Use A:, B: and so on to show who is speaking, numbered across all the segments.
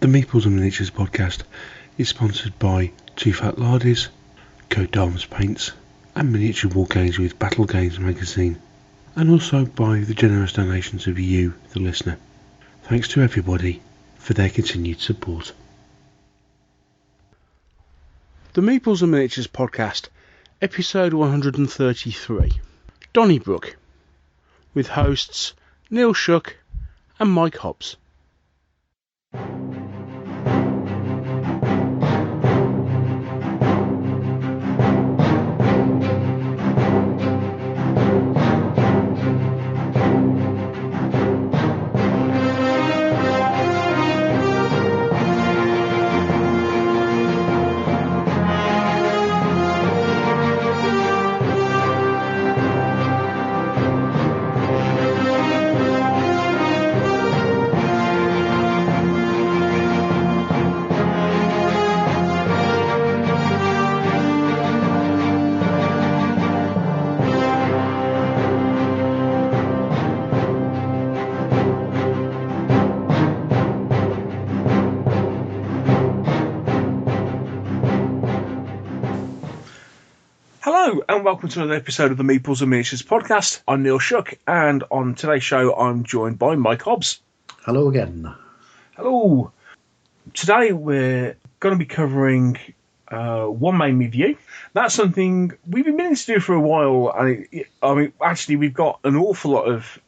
A: The Meeples and Miniatures podcast is sponsored by Two Fat Lardies, Code Darms Paints, and Miniature Wargames with Battle Games magazine, and also by the generous donations of you, the listener. Thanks to everybody for their continued support. The Meeples and Miniatures podcast, episode 133, Donnybrook, with hosts Neil Shuck and Mike Hobbs. Hello and welcome to another episode of the Meeples and Miniatures podcast. I'm Neil Shuck, and on today's show I'm joined by Mike Hobbs.
B: Hello again.
A: Hello. Today we're going to be covering one main review. That's something we've been meaning to do for a while. Actually we've got an awful lot of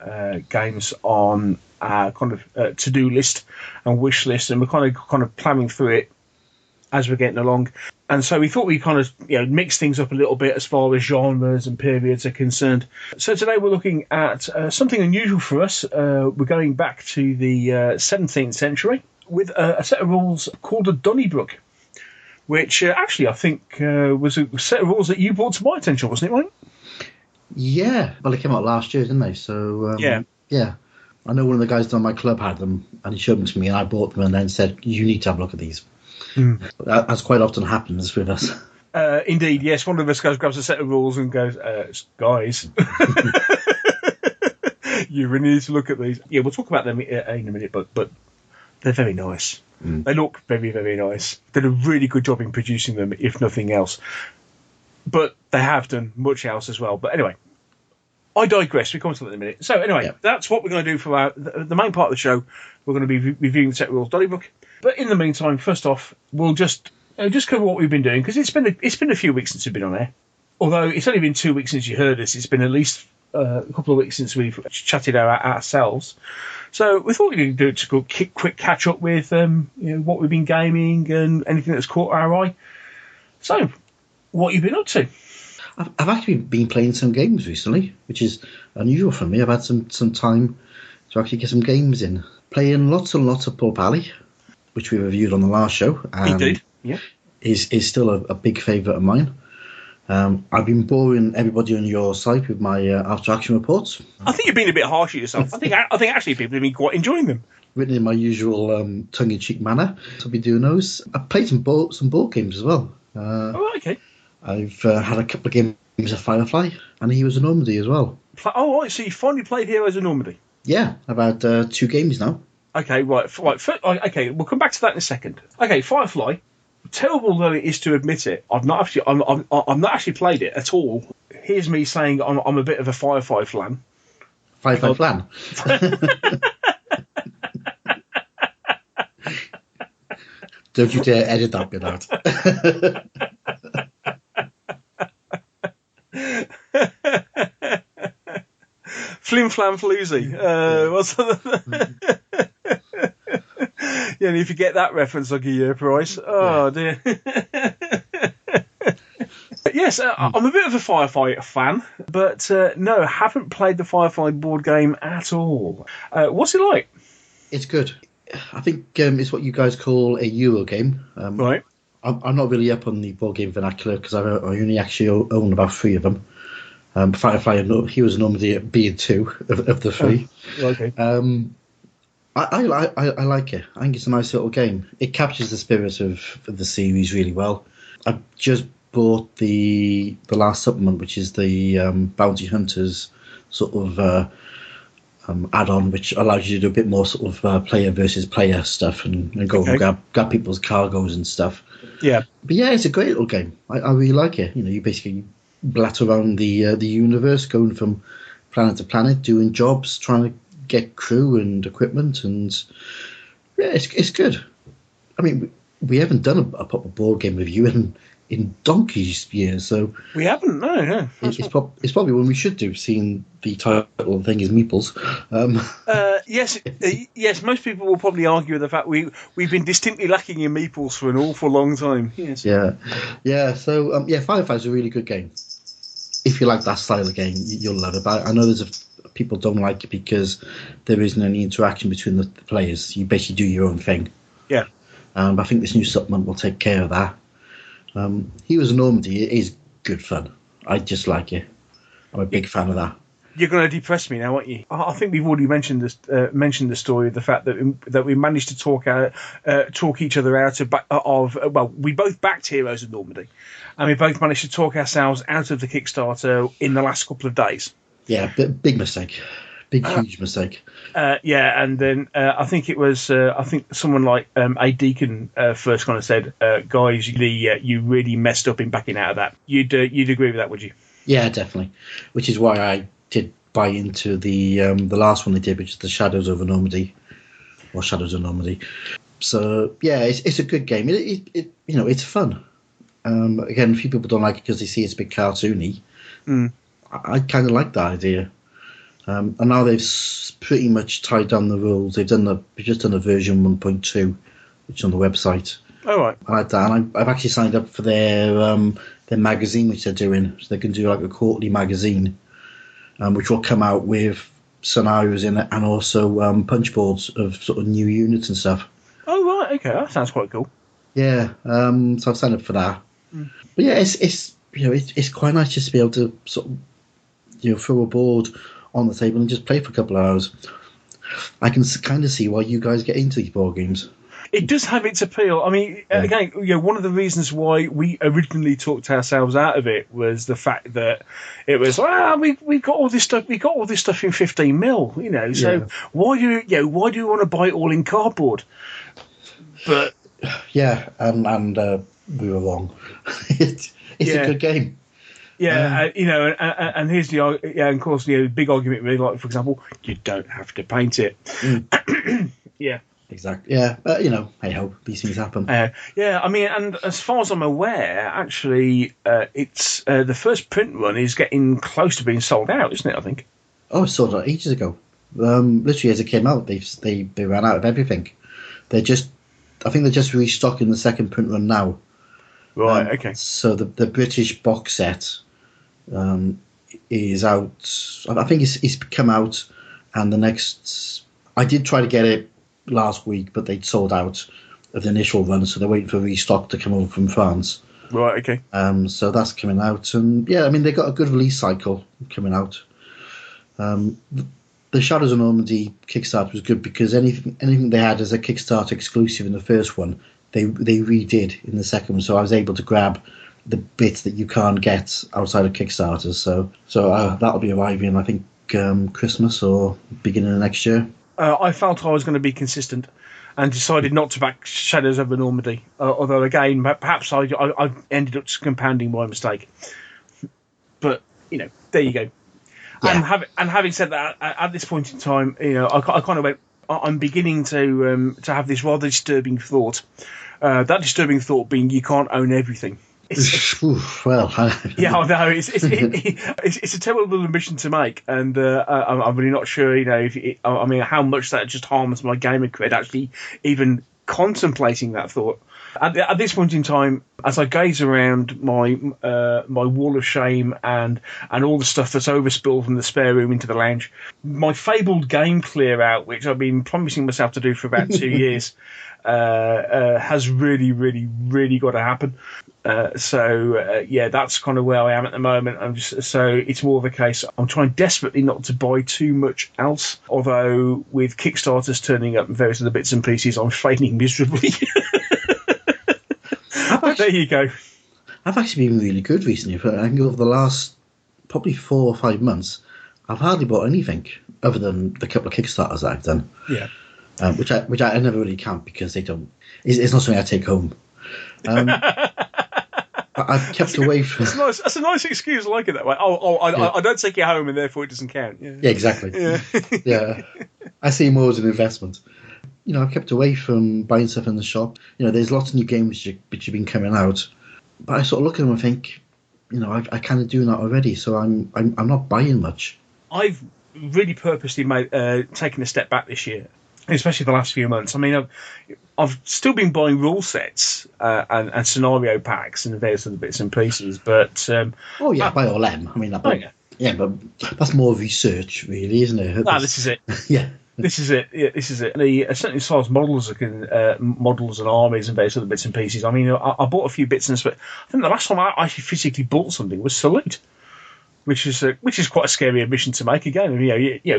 A: games on our kind of to-do list and wish list, and we're kind of planning through it as we're getting along. And so we thought we'd kind of mix things up a little bit as far as genres and periods are concerned. So today we're looking at something unusual for us. We're going back to the 17th century with a set of rules called a Donny Brook, which actually I think was a set of rules that you brought to my attention, wasn't it, Mike?
B: Yeah, well, it came out last year, didn't they? So yeah. I know one of the guys on my club had them, and he showed them to me, and I bought them and then said, you need to have a look at these. As quite often happens with us.
A: Indeed, yes. One of us grabs a set of rules and goes, guys, you really need to look at these. Yeah, we'll talk about them in a minute, but they're very nice. They look very, very nice. They did a really good job in producing them, if nothing else. But they have done much else as well. But anyway, I digress. We'll come to that in a minute. So anyway, That's what we're going to do for the main part of the show. We're going to be reviewing the set of rules, Donnybrook. But in the meantime, first off, we'll just cover what we've been doing, because it's been a few weeks since we've been on air. Although it's only been 2 weeks since you heard us, it's been at least a couple of weeks since we've chatted ourselves. So we thought we'd do a quick catch up with what we've been gaming and anything that's caught our eye. So, what have you been up to?
B: I've actually been playing some games recently, which is unusual for me. I've had some time to actually get some games in. Playing lots and lots of Paul Pally, which we reviewed on the last show.
A: Indeed, yeah.
B: Is still a big favourite of mine. I've been boring everybody on your site with my after action reports.
A: I think you've been a bit harsh on yourself. I think actually people have been quite enjoying them.
B: Written in my usual tongue-in-cheek manner. So I'll be doing those. I've played some board games as well.
A: Okay.
B: I've had a couple of games of Firefly, and he was a Normandy as well.
A: Oh, right, so you finally played Heroes of Normandy?
B: Yeah, I've had 2 games now.
A: Okay, right. Okay, we'll come back to that in a second. Okay, Firefly. Terrible though it is to admit it, I've not actually played it at all. Here's me saying I'm a bit of a Firefly flan.
B: Firefly flan. Don't you dare edit that bit out.
A: Flim flam floozy. Yeah, and if you get that reference, I'll give you a price. Oh, dear. Yes, I'm a bit of a Firefly fan, but no, haven't played the Firefly board game at all. What's it like?
B: It's good. I think it's what you guys call a Euro game.
A: Right.
B: I'm not really up on the board game vernacular because I only actually own about 3 of them. Firefly and Heroes of Normandy being 2 of the 3.
A: Okay.
B: I like it. I think it's a nice little game. It captures the spirit of the series really well. I've just bought the last supplement, which is the Bounty Hunters sort of add-on, which allows you to do a bit more sort of player versus player stuff and go and grab people's cargoes and stuff.
A: Yeah.
B: But yeah, it's a great little game. I really like it. You basically blat around the universe, going from planet to planet, doing jobs, trying to get crew and equipment, and yeah, it's good. I mean, we haven't done a proper board game review in donkey's years, so
A: we haven't. No.
B: It's probably when we should do, seeing the title of the thing is Meeples.
A: Yes. Most people will probably argue with the fact we've been distinctly lacking in Meeples for an awful long time. Yes.
B: Yeah. So Firefly's a really good game. If you like that style of game, you'll love it. But I know people don't like it because there isn't any interaction between the players. You basically do your own thing.
A: Yeah.
B: But I think this new supplement will take care of that. Heroes of Normandy is good fun. I just like it. I'm a big fan of that.
A: You're going to depress me now, aren't you? I think we've already mentioned this. Mentioned the story of the fact that we managed to talk each other out of. We both backed Heroes of Normandy, and we both managed to talk ourselves out of the Kickstarter in the last couple of days.
B: Yeah, big mistake. Huge mistake.
A: And then I think it was someone like A Deacon first kind of said, "Guys, you really messed up in backing out of that." You'd agree with that, would you?
B: Yeah, definitely. Which is why I did buy into the last one they did, which is the Shadows of Normandy. So yeah, it's a good game. It's fun. Again, a few people don't like it because they see it's a bit cartoony. I kind of like that idea. And now they've pretty much tied down the rules. They've just done a version 1.2, which is on the website.
A: Oh, right.
B: I like that. And I've actually signed up for their magazine, which they're doing. So they can do like a quarterly magazine, which will come out with scenarios in it and also punch boards of sort of new units and stuff.
A: Oh, right. Okay. That sounds quite cool.
B: Yeah. So I've signed up for that. But yeah, it's quite nice just to be able to sort of throw a board on the table and just play for a couple of hours. I can kind of see why you guys get into these board games.
A: It does have its appeal. I mean, again, one of the reasons why we originally talked ourselves out of it was the fact that it was, we've got all this stuff. We got all this stuff in 15 mil, So why do you want to buy it all in cardboard? But
B: yeah, and we were wrong. It's a good game.
A: Yeah, and here's and of course, big argument really, like for example, you don't have to paint it. Yeah,
B: exactly. Yeah, but hey ho, these things happen.
A: Yeah, I mean, and as far as I'm aware, actually, it's the first print run is getting close to being sold out, isn't it? I think.
B: Oh, it sold out ages ago. Literally, as it came out, they ran out of everything. I think they're just restocking the second print run now.
A: Right. Okay.
B: So the British box set is out. I think it's come out, and the next. I did try to get it last week, but they'd sold out of the initial run, so they're waiting for restock to come over from France.
A: Right. Okay.
B: So that's coming out, and yeah, I mean they got a good release cycle coming out. The Shadows of Normandy Kickstarter was good because anything they had as a Kickstarter exclusive in the first one, they redid in the second one, so I was able to grab the bits that you can't get outside of Kickstarter. So that'll be arriving, I think, Christmas or beginning of next year.
A: I felt I was going to be consistent and decided not to back Shadows over Normandy. Although, again, perhaps I ended up compounding my mistake. But, there you go. Yeah. And having said that, at this point in time, I kind of went, I'm beginning to have this rather disturbing thought. That disturbing thought being you can't own everything.
B: Well,
A: yeah, I know it's a terrible admission to make, and I'm really not sure, how much that just harms my gamer cred. Actually, even contemplating that thought. At this point in time, as I gaze around my wall of shame and all the stuff that's overspilled from the spare room into the lounge, my fabled game clear out, which I've been promising myself to do for about 2 years, has really, really, really got to happen. That's kind of where I am at the moment. So it's more of a case I'm trying desperately not to buy too much else. Although with Kickstarters turning up and various other bits and pieces, I'm failing miserably. There you go.
B: I've actually been really good recently. I think over the last probably 4 or 5 months, I've hardly bought anything other than the couple of Kickstarters that I've done.
A: Yeah.
B: Which I never really count because they don't. It's not something I take home. I've kept away from.
A: That's a nice excuse. I like it that way. I don't take it home, and therefore it doesn't count.
B: Yeah, exactly.
A: Yeah.
B: Yeah, I see more as an investment. I've kept away from buying stuff in the shop. There's lots of new games which have been coming out, but I sort of look at them and think, I kind of do that already, so I'm not buying much.
A: I've really purposely taken a step back this year, especially the last few months. I mean, I've still been buying rule sets and scenario packs and various other bits and pieces, but
B: by all them. I mean, but that's more research, really, isn't it?
A: This is it.
B: Yeah.
A: This is it. Yeah, this is it. Certainly as far as models and armies and various other bits and pieces. I mean, I bought a few bits and stuff. I think the last time I actually physically bought something was Salute, which is quite a scary admission to make. Again,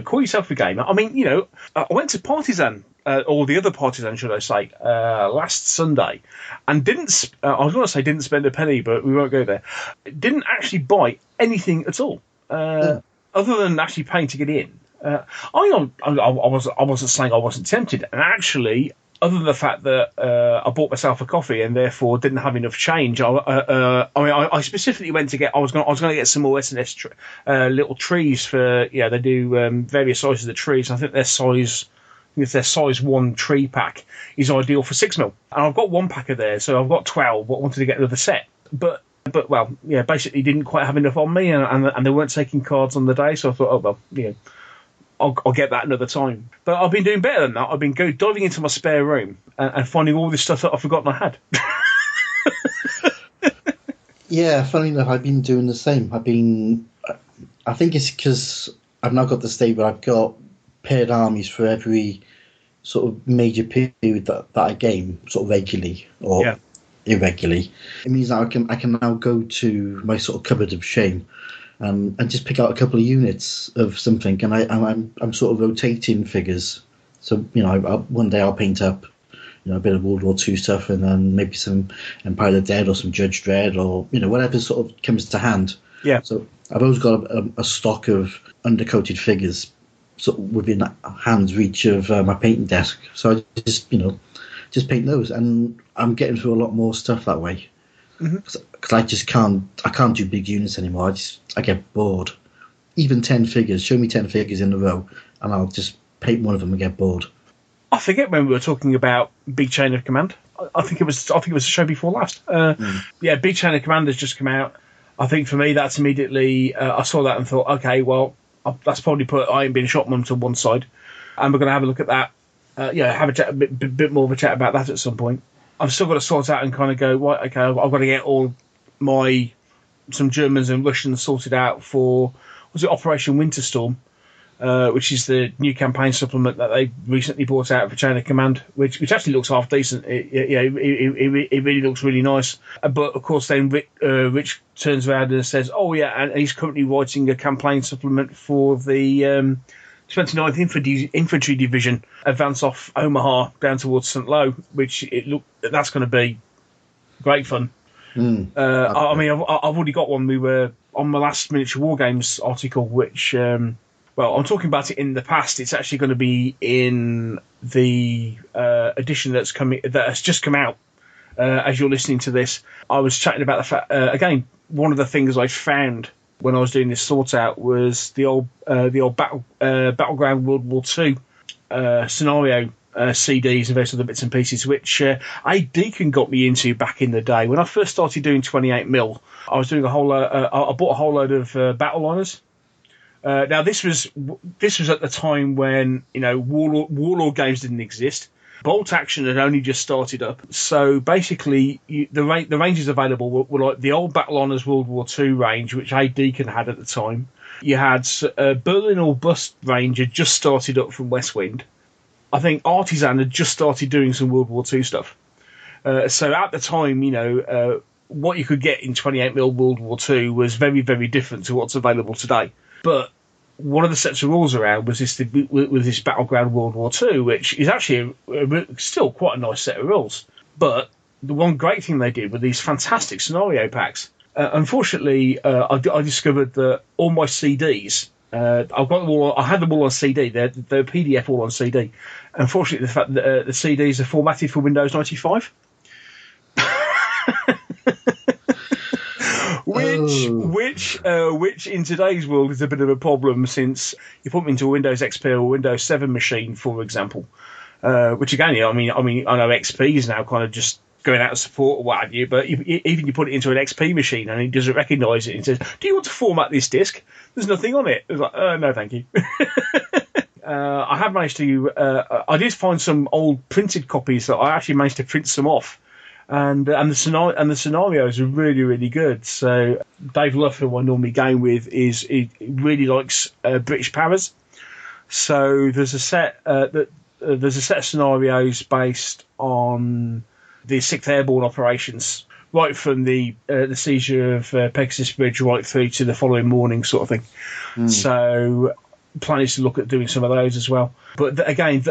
A: call yourself a gamer. I mean, I went to Partisan, or the other Partisan, should I say, last Sunday, and didn't. I was going to say didn't spend a penny, but we won't go there. Didn't actually buy anything at all, other than actually paying to get in. I wasn't saying I wasn't tempted, and actually, other than the fact that I bought myself a coffee and therefore didn't have enough change, I specifically went to get. I was going to get some more S&S little trees for. Yeah, they do various sizes of trees. I think their size 1 tree pack is ideal for 6mm, and I've got one pack of there, so I've got 12. But wanted to get another set, but basically didn't quite have enough on me, and they weren't taking cards on the day, so I thought, I'll get that another time. But I've been doing better than that. I've been diving into my spare room and finding all this stuff that I've forgotten I had.
B: Yeah, funny enough, I've been doing the same. I think it's because I've now got the state where I've got paired armies for every sort of major period that I game, sort of regularly or irregularly. It means that I can now go to my sort of cupboard of shame and just pick out a couple of units of something, and I'm sort of rotating figures. So one day I'll paint up a bit of World War II stuff, and then maybe some Empire of the Dead or some Judge Dredd, or whatever sort of comes to hand.
A: Yeah.
B: So I've always got a stock of undercoated figures sort of within hand's reach of my painting desk. So I just paint those, and I'm getting through a lot more stuff that way. Because I just can't do big units anymore. I get bored. Even 10 figures. Show me 10 figures in a row, and I'll just paint one of them and get bored.
A: I forget when we were talking about Big Chain of Command. I think it was the show before last. Yeah, Big Chain of Command has just come out. I think for me that's immediately. I saw that and thought, okay, well, that's probably put Iron Bin Shotman to one side, and we're going to have a look at that. Have a bit more of a chat about that at some point. I've still got to sort out and kind of go, right, okay, I've got to get some Germans and Russians sorted out for, was it Operation Winterstorm, which is the new campaign supplement that they recently brought out for Chain of Command, which actually looks half decent. It really looks really nice. But of course, then Rich turns around and says, "Oh yeah," and he's currently writing a campaign supplement for the 29th Infantry Division advance off Omaha down towards St. Lo, which that's going to be great fun. I mean, I've already got one. We were on my last Miniature Wargames article, which, I'm talking about it in the past. It's actually going to be in the edition that has just come out. As you're listening to this, I was chatting about the fact. Again, one of the things I found when I was doing this sort out was the old Battleground World War II scenario CDs and various other bits and pieces, which A. Deacon got me into back in the day. When I first started doing 28mm, I was doing I bought a whole load of battle liners. Now this was at the time when Warlord games didn't exist. Bolt action had only just started up, so basically the ranges available were like the old Battle Honours World War II range, which A. Deacon had at the time. You had Berlin or Bust range had just started up from Westwind. I think Artisan had just started doing some World War II stuff. So at the time, what you could get in 28mm World War II was very, very different to what's available today. But one of the sets of rules around was this Battleground World War II, which is actually still quite a nice set of rules. But the one great thing they did were these fantastic scenario packs. Unfortunately, I discovered that all my CDs I've got them all. I had them all on CD. They're PDF all on CD. Unfortunately, the fact that the CDs are formatted for Windows 95. Which in today's world is a bit of a problem, since you put them into a Windows XP or Windows 7 machine, for example. Which again, I mean, I know XP is now kind of just going out of support or what have you, but even you put it into an XP machine and it doesn't recognise it and says, "Do you want to format this disk?" There's nothing on it. It's like, no, thank you. I have managed to. I did find some old printed copies that I actually managed to print some off. And the scenarios are really, really good. So Dave Luff, who I normally game with, he really likes British Paras. So there's a set there's a set of scenarios based on the 6th Airborne operations, right from the seizure of Pegasus Bridge right through to the following morning, sort of thing. So plan is to look at doing some of those as well. But again,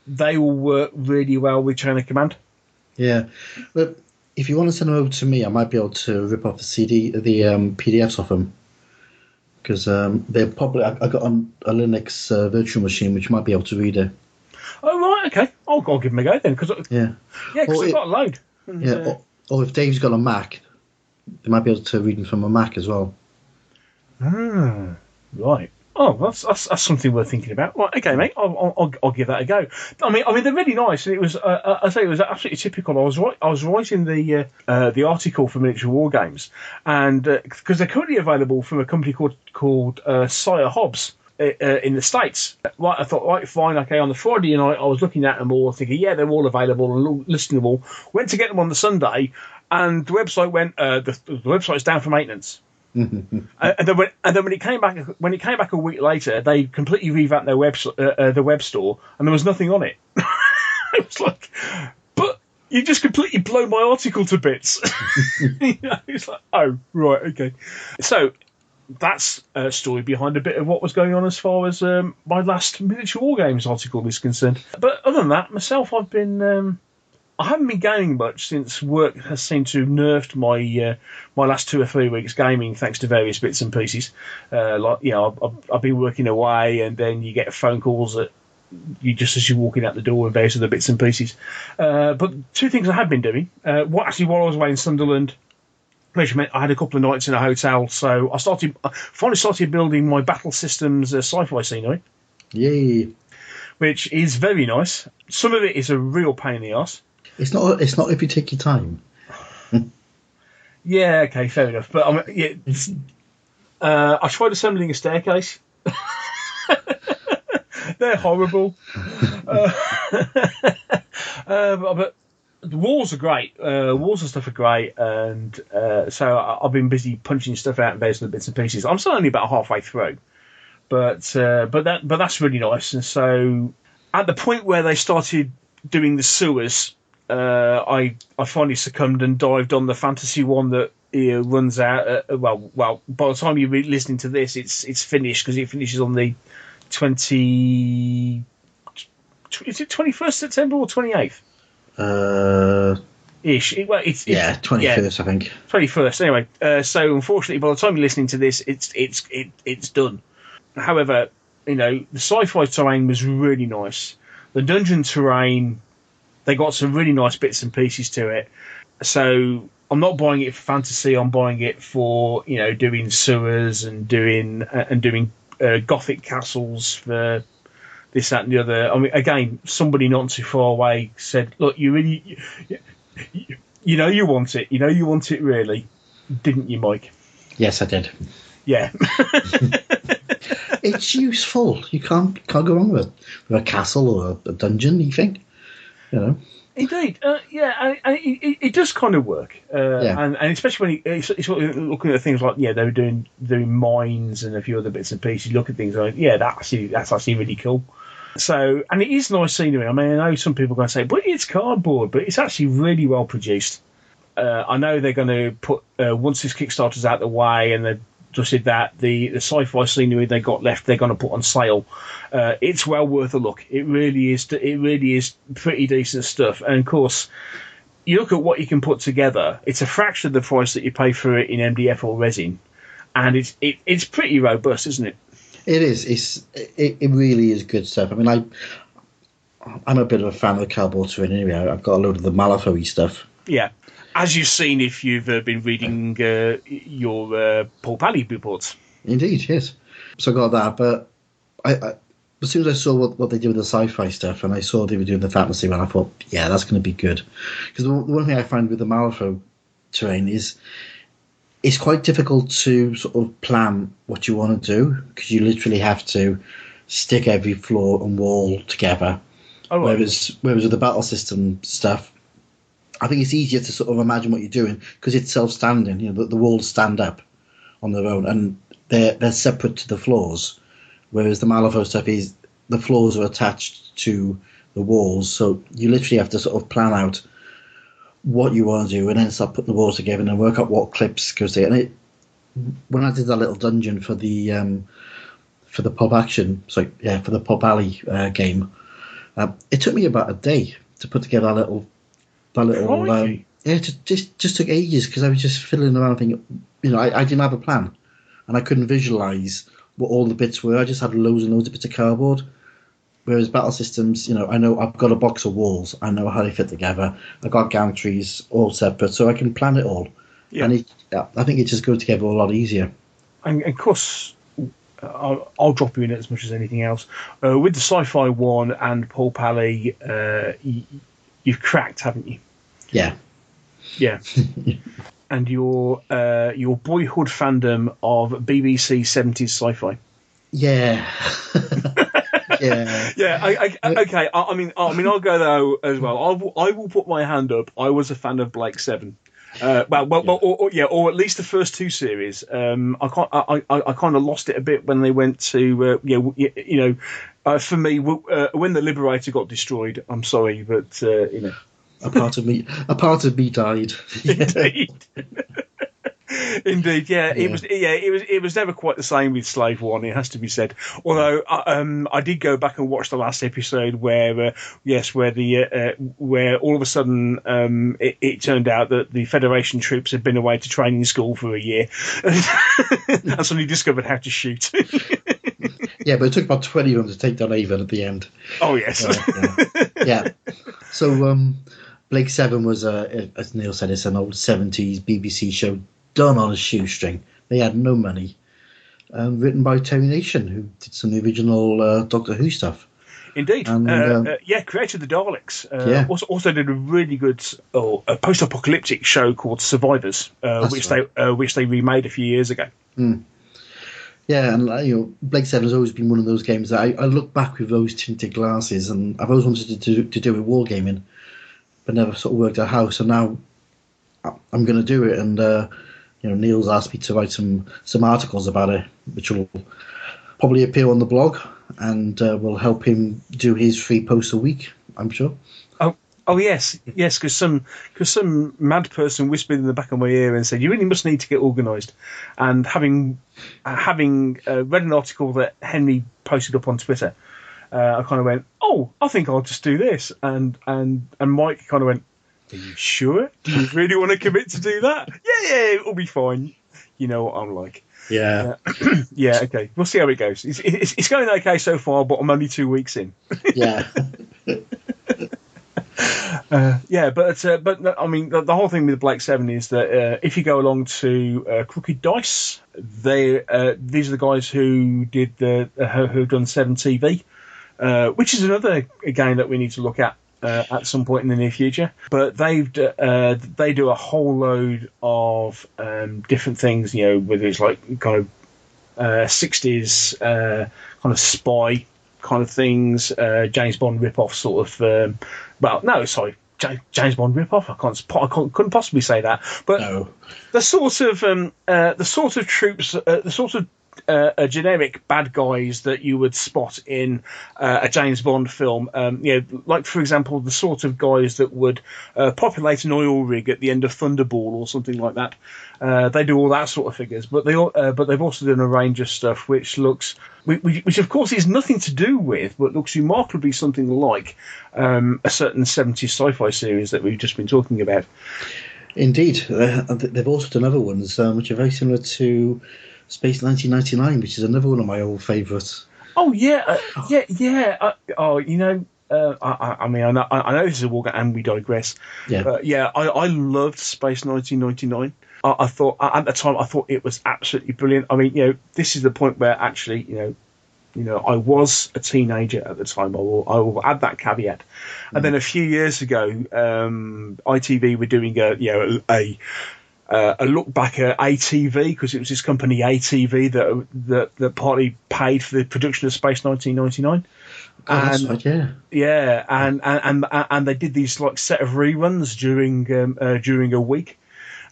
A: they will work really well with Chain of Command.
B: Yeah, but if you want to send them over to me, I might be able to rip off the PDFs off them, because they're probably I got on a Linux virtual machine which might be able to read it.
A: Oh right, okay, I'll give them a go then, because because I've got a load. And,
B: or if Dave's got a Mac, they might be able to read them from a Mac as well.
A: Right. Oh, that's something worth thinking about. Right, okay, mate. I'll give that a go. I mean, they're really nice, and it was. I say it was absolutely typical. I was writing the article for Miniature Wargames, and because they're currently available from a company called Sire Hobbs in the States. Right, I thought, right, fine, okay. On the Friday night, I was looking at them all, thinking, yeah, they're all available and listing them all. Went to get them on the Sunday, and the website went. The website's down for maintenance. And then when it came back a week later, they completely revamped their web store, and there was nothing on it. It was like, but you just completely blow my article to bits. It's like, oh right, okay. So that's a story behind a bit of what was going on as far as my last Miniature Wargames article is concerned. But other than that, myself, I haven't been gaming much since work has seemed to have nerfed my last 2 or 3 weeks gaming, thanks to various bits and pieces. I've been working away, and then you get phone calls that you just as you're walking out the door, and various other bits and pieces. But 2 things I have been doing. While I was away in Sunderland, which meant I had a couple of nights in a hotel, so I finally started building my battle systems sci-fi scenery.
B: Yay!
A: Which is very nice. Some of it is a real pain in the arse.
B: It's not if you take your time.
A: Yeah, okay, fair enough. But I tried assembling a staircase. They're horrible. But the walls are great. Walls and stuff are great, and so I've been busy punching stuff out and various little bits and pieces. I'm still only about halfway through, but that's really nice. And so at the point where they started doing the sewers, I finally succumbed and dived on the fantasy one that runs out. Well, by the time you're listening to this, it's finished, because it finishes on the 21st September or 28th? Ish.
B: 21st, I think.
A: 21st. Anyway, so unfortunately, by the time you're listening to this, it's done. However, the sci-fi terrain was really nice. The dungeon terrain, they got some really nice bits and pieces to it. So I'm not buying it for fantasy. I'm buying it for doing sewers and doing Gothic castles for this, that, and the other. I mean, again, somebody not too far away said, "Look, you really, you want it. You want it really, didn't you, Mike?"
B: Yes, I did.
A: Yeah.
B: It's useful. You can't go wrong with a castle or a dungeon, you think?
A: Indeed, yeah, and it does kind of work, and especially when it's looking at things like they were doing mines and a few other bits and pieces. You look at things like that's actually really cool. So, and it is nice scenery. I mean, I know some people are going to say, but it's cardboard, but it's actually really well produced. I know they're going to put once this Kickstarter's out the way, and they've just did that, the sci-fi scenery they got left, they're going to put on sale. It's well worth a look. It really is. It really is pretty decent stuff. And of course, you look at what you can put together. It's a fraction of the price that you pay for it in MDF or resin, and it's pretty robust, isn't it?
B: It is. It really is good stuff. I mean, I'm a bit of a fan of the cardboard terrain anyway. I've got a load of the Malifaux stuff.
A: Yeah. As you've seen if you've been reading your Paul Pally reports.
B: Indeed, yes. So I got that, but I as soon as I saw what they did with the sci-fi stuff, and I saw they were doing the fantasy one, I thought, yeah, that's going to be good. Because the one thing I find with the Malifaux terrain is it's quite difficult to sort of plan what you want to do, because you literally have to stick every floor and wall together. Oh, right. Whereas with the battle system stuff, I think it's easier to sort of imagine what you're doing because it's self-standing. You know, the walls stand up on their own and they're separate to the floors. Whereas the Malifaux stuff is the floors are attached to the walls, so you literally have to sort of plan out what you want to do and then start putting the walls together and work out what clips goes there. And when I did that little dungeon for the pop action, for the Pop Alley game, it took me about a day to put together that little. It just took ages because I was just fiddling around thinking, I didn't have a plan and I couldn't visualize what all the bits were. I just had loads and loads of bits of cardboard. Whereas battle systems, I know I've got a box of walls. I know how they fit together. I've got gantries all separate, so I can plan it all. Yeah. And I think it just goes together a lot easier.
A: And of course, I'll drop you in it as much as anything else. With the Sci-Fi one and Paul Pally, you've cracked, haven't you?
B: Yeah.
A: Yeah. And your boyhood fandom of BBC 70s sci-fi.
B: Yeah. Yeah.
A: Yeah. Okay. I mean, I'll go there as well. I will put my hand up. I was a fan of Blake Seven. Or at least the first two series. I kind of lost it a bit when they went to for me, when the Liberator got destroyed. I'm sorry, but
B: a part of me died.
A: Indeed, yeah. It was never quite the same with Slave One. It has to be said. Although I did go back and watch the last episode where all of a sudden it turned out that the Federation troops had been away to training school for a year and suddenly discovered how to shoot.
B: Yeah, but it took about 20 of them to take down Avon at the end.
A: Oh yes.
B: Yeah. So Blake Seven was as Neil said, it's an old 70s BBC show. Done on a shoestring. They had no money. Written by Terry Nation, who did some of the original Doctor Who stuff.
A: Indeed. And, created the Daleks. Also did a really good post-apocalyptic show called Survivors, which they remade a few years ago.
B: Mm. Yeah, and Blake Seven has always been one of those games that I look back with those tinted glasses, and I've always wanted to do with wargaming, but never sort of worked out how. So now I'm going to do it, and Neil's asked me to write some articles about it, which will probably appear on the blog, and will help him do his 3 posts a week, I'm sure.
A: Oh yes, because some mad person whispered in the back of my ear and said, "You really must need to get organised." And having read an article that Henry posted up on Twitter, I kind of went, "Oh, I think I'll just do this." And Mike kind of went, "Are you sure? Do you really want to commit to do that?" Yeah, it'll be fine. You know what I'm like.
B: Yeah.
A: Yeah. Okay. We'll see how it goes. It's going okay so far, but I'm only 2 weeks in.
B: Yeah.
A: But I mean, the whole thing with Blake Seven is that if you go along to Crooked Dice, these are the guys who did who've done 7 TV, which is another game that we need to look at some point in the near future. But they do a whole load of different things, whether it's like kind of 60s kind of spy kind of things, James Bond rip-off sort of. James Bond rip-off. I couldn't possibly say that. But no. the sort of troops, the sort of generic bad guys that you would spot in a James Bond film, like for example the sort of guys that would populate an oil rig at the end of Thunderball or something like that. They do all that sort of figures, but they've also done a range of stuff which looks, which of course is nothing to do with, but looks remarkably something like a certain 70s sci-fi series that we've just been talking about.
B: Indeed, they've also done other ones which are very similar to Space 1999, which is another one of my old favourites.
A: Oh yeah, yeah. I mean, I know this is a war game, and we digress.
B: Yeah,
A: but yeah, I loved Space 1999. I thought at the time it was absolutely brilliant. I mean, this is the point where actually, I was a teenager at the time. I will add that caveat. And then a few years ago, ITV were doing a look back at ATV, because it was this company ATV that partly paid for the production of Space 1999.
B: that's right, yeah.
A: And they did these like set of reruns during a week.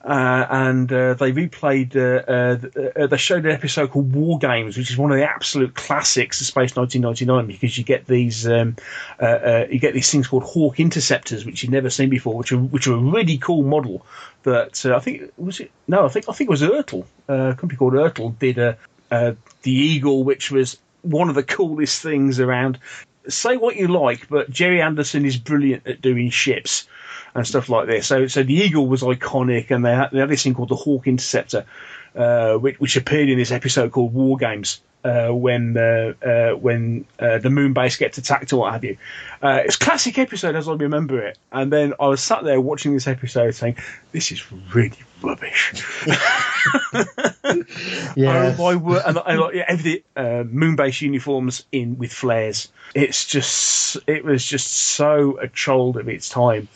A: And they replayed. They showed an episode called War Games, which is one of the absolute classics of Space 1999, because you get these things called Hawk interceptors, which you've never seen before, which are a really cool model. That I think it was Ertl, a company called Ertl did the Eagle, which was one of the coolest things around. Say what you like, but Jerry Anderson is brilliant at doing ships and stuff like this. So the Eagle was iconic, and they had this thing called the Hawk Interceptor, which appeared in this episode called War Games, when the moon base gets attacked or what have you. It's a classic episode as I remember it. And then I was sat there watching this episode saying, this is really rubbish.
B: Yeah.
A: Oh my word. And everything, moon base uniforms with flares. It was just so a child of its time.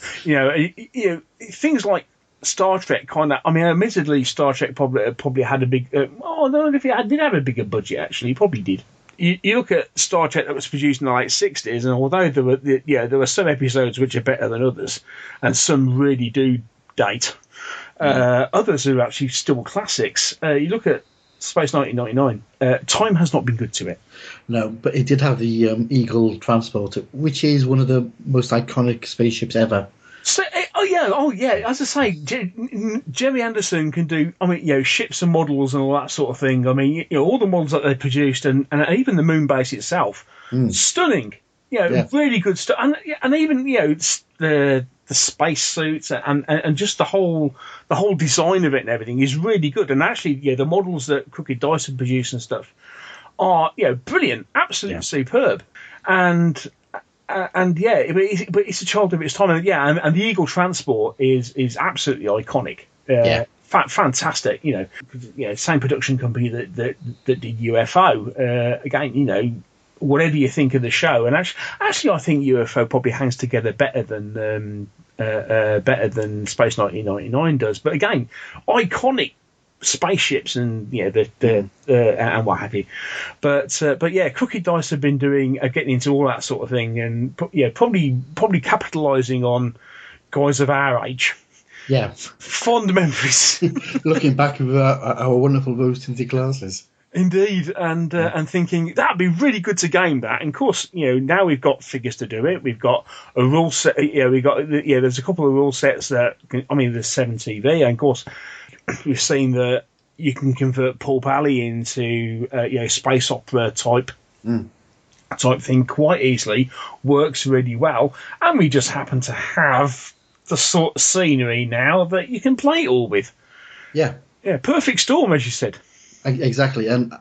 A: Things like Star Trek admittedly Star Trek probably had a big I don't know if it did have a bigger budget. Actually, it probably did. You look at Star Trek that was produced in the late 60s, and although there were some episodes which are better than others, and some really do date, others are actually still classics. You look at Space 1999, time has not been good to it.
B: No, but it did have the Eagle transporter, which is one of the most iconic spaceships ever.
A: So, oh yeah. As I say, Jerry Anderson can do. I mean, ships and models and all that sort of thing. I mean, all the models that they produced, and even the moon base itself, stunning. Really good stuff. And even the space suits and just the whole design of it and everything is really good. And actually, the models that Crooked Dice have produced and stuff are brilliant, absolutely superb. And it's a child of its time, and the Eagle transport is absolutely iconic. Fantastic. Same production company that did UFO. Again, whatever you think of the show, and actually, I think UFO probably hangs together better than Space 1999 does. But again, iconic spaceships and and what have you, but Crooked Dice have been getting into all that sort of thing, and probably capitalizing on guys of our age. Fond memories.
B: Looking back at our wonderful rose-tinted glasses.
A: Indeed, and thinking that'd be really good to game that. And of course, now we've got figures to do it. We've got a rule set. There's a couple of rule sets that there's 7 TV, and of course, we've seen that you can convert Pulp Alley into space opera type thing quite easily. Works really well, and we just happen to have the sort of scenery now that you can play it all with. Perfect storm, as you said.
B: Exactly, and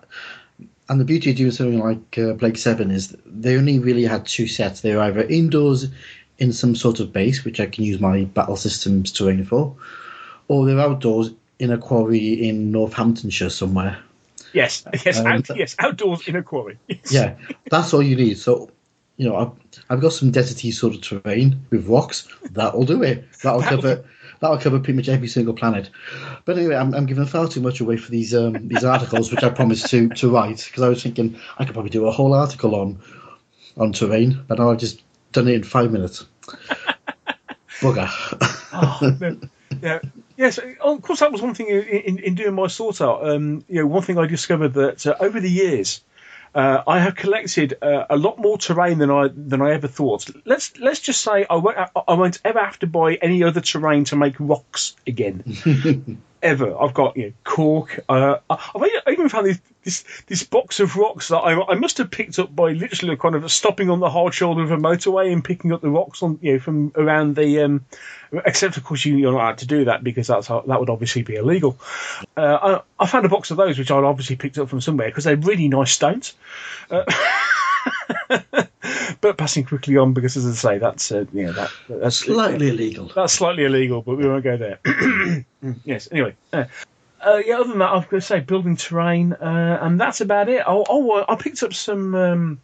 B: the beauty of doing something like Plague 7 is they only really had 2 sets. They were either indoors in some sort of base, which I can use my battle systems terrain for, or they're outdoors in a quarry in Northamptonshire somewhere.
A: Yes, outdoors in a quarry.
B: Yeah, that's all you need. So, I've got some deserty sort of terrain with rocks. That'll do it. That'll cover pretty much every single planet. But anyway, I'm giving far too much away for these articles, which I promised to write, because I was thinking I could probably do a whole article on terrain, but now I've just done it in 5 minutes. Bugger.
A: Yeah. Yes, of course, that was one thing in doing my sort out. One thing I discovered that over the years, I have collected a lot more terrain than I ever thought. Let's just say I won't ever have to buy any other terrain to make rocks again. Ever. I've got cork. I even found this box of rocks that I must have picked up by literally kind of stopping on the hard shoulder of a motorway and picking up the rocks on from around the. Except of course you're not allowed to do that because that would obviously be illegal. I found a box of those which I'd obviously picked up from somewhere because they're really nice stones. But passing quickly on because, as I say, that's
B: slightly illegal.
A: That's slightly illegal, but we won't go there. Yes. Anyway, other than that, I've got to say building terrain, and that's about it. I picked up some.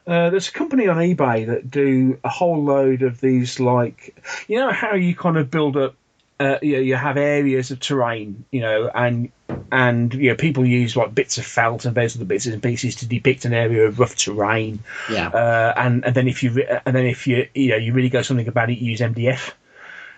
A: There's a company on eBay that do a whole load of these, like how you kind of build up. You have areas of terrain, and people use like bits of felt and various other bits and pieces to depict an area of rough terrain.
B: Yeah.
A: And then if you you really go something about it, you use MDF.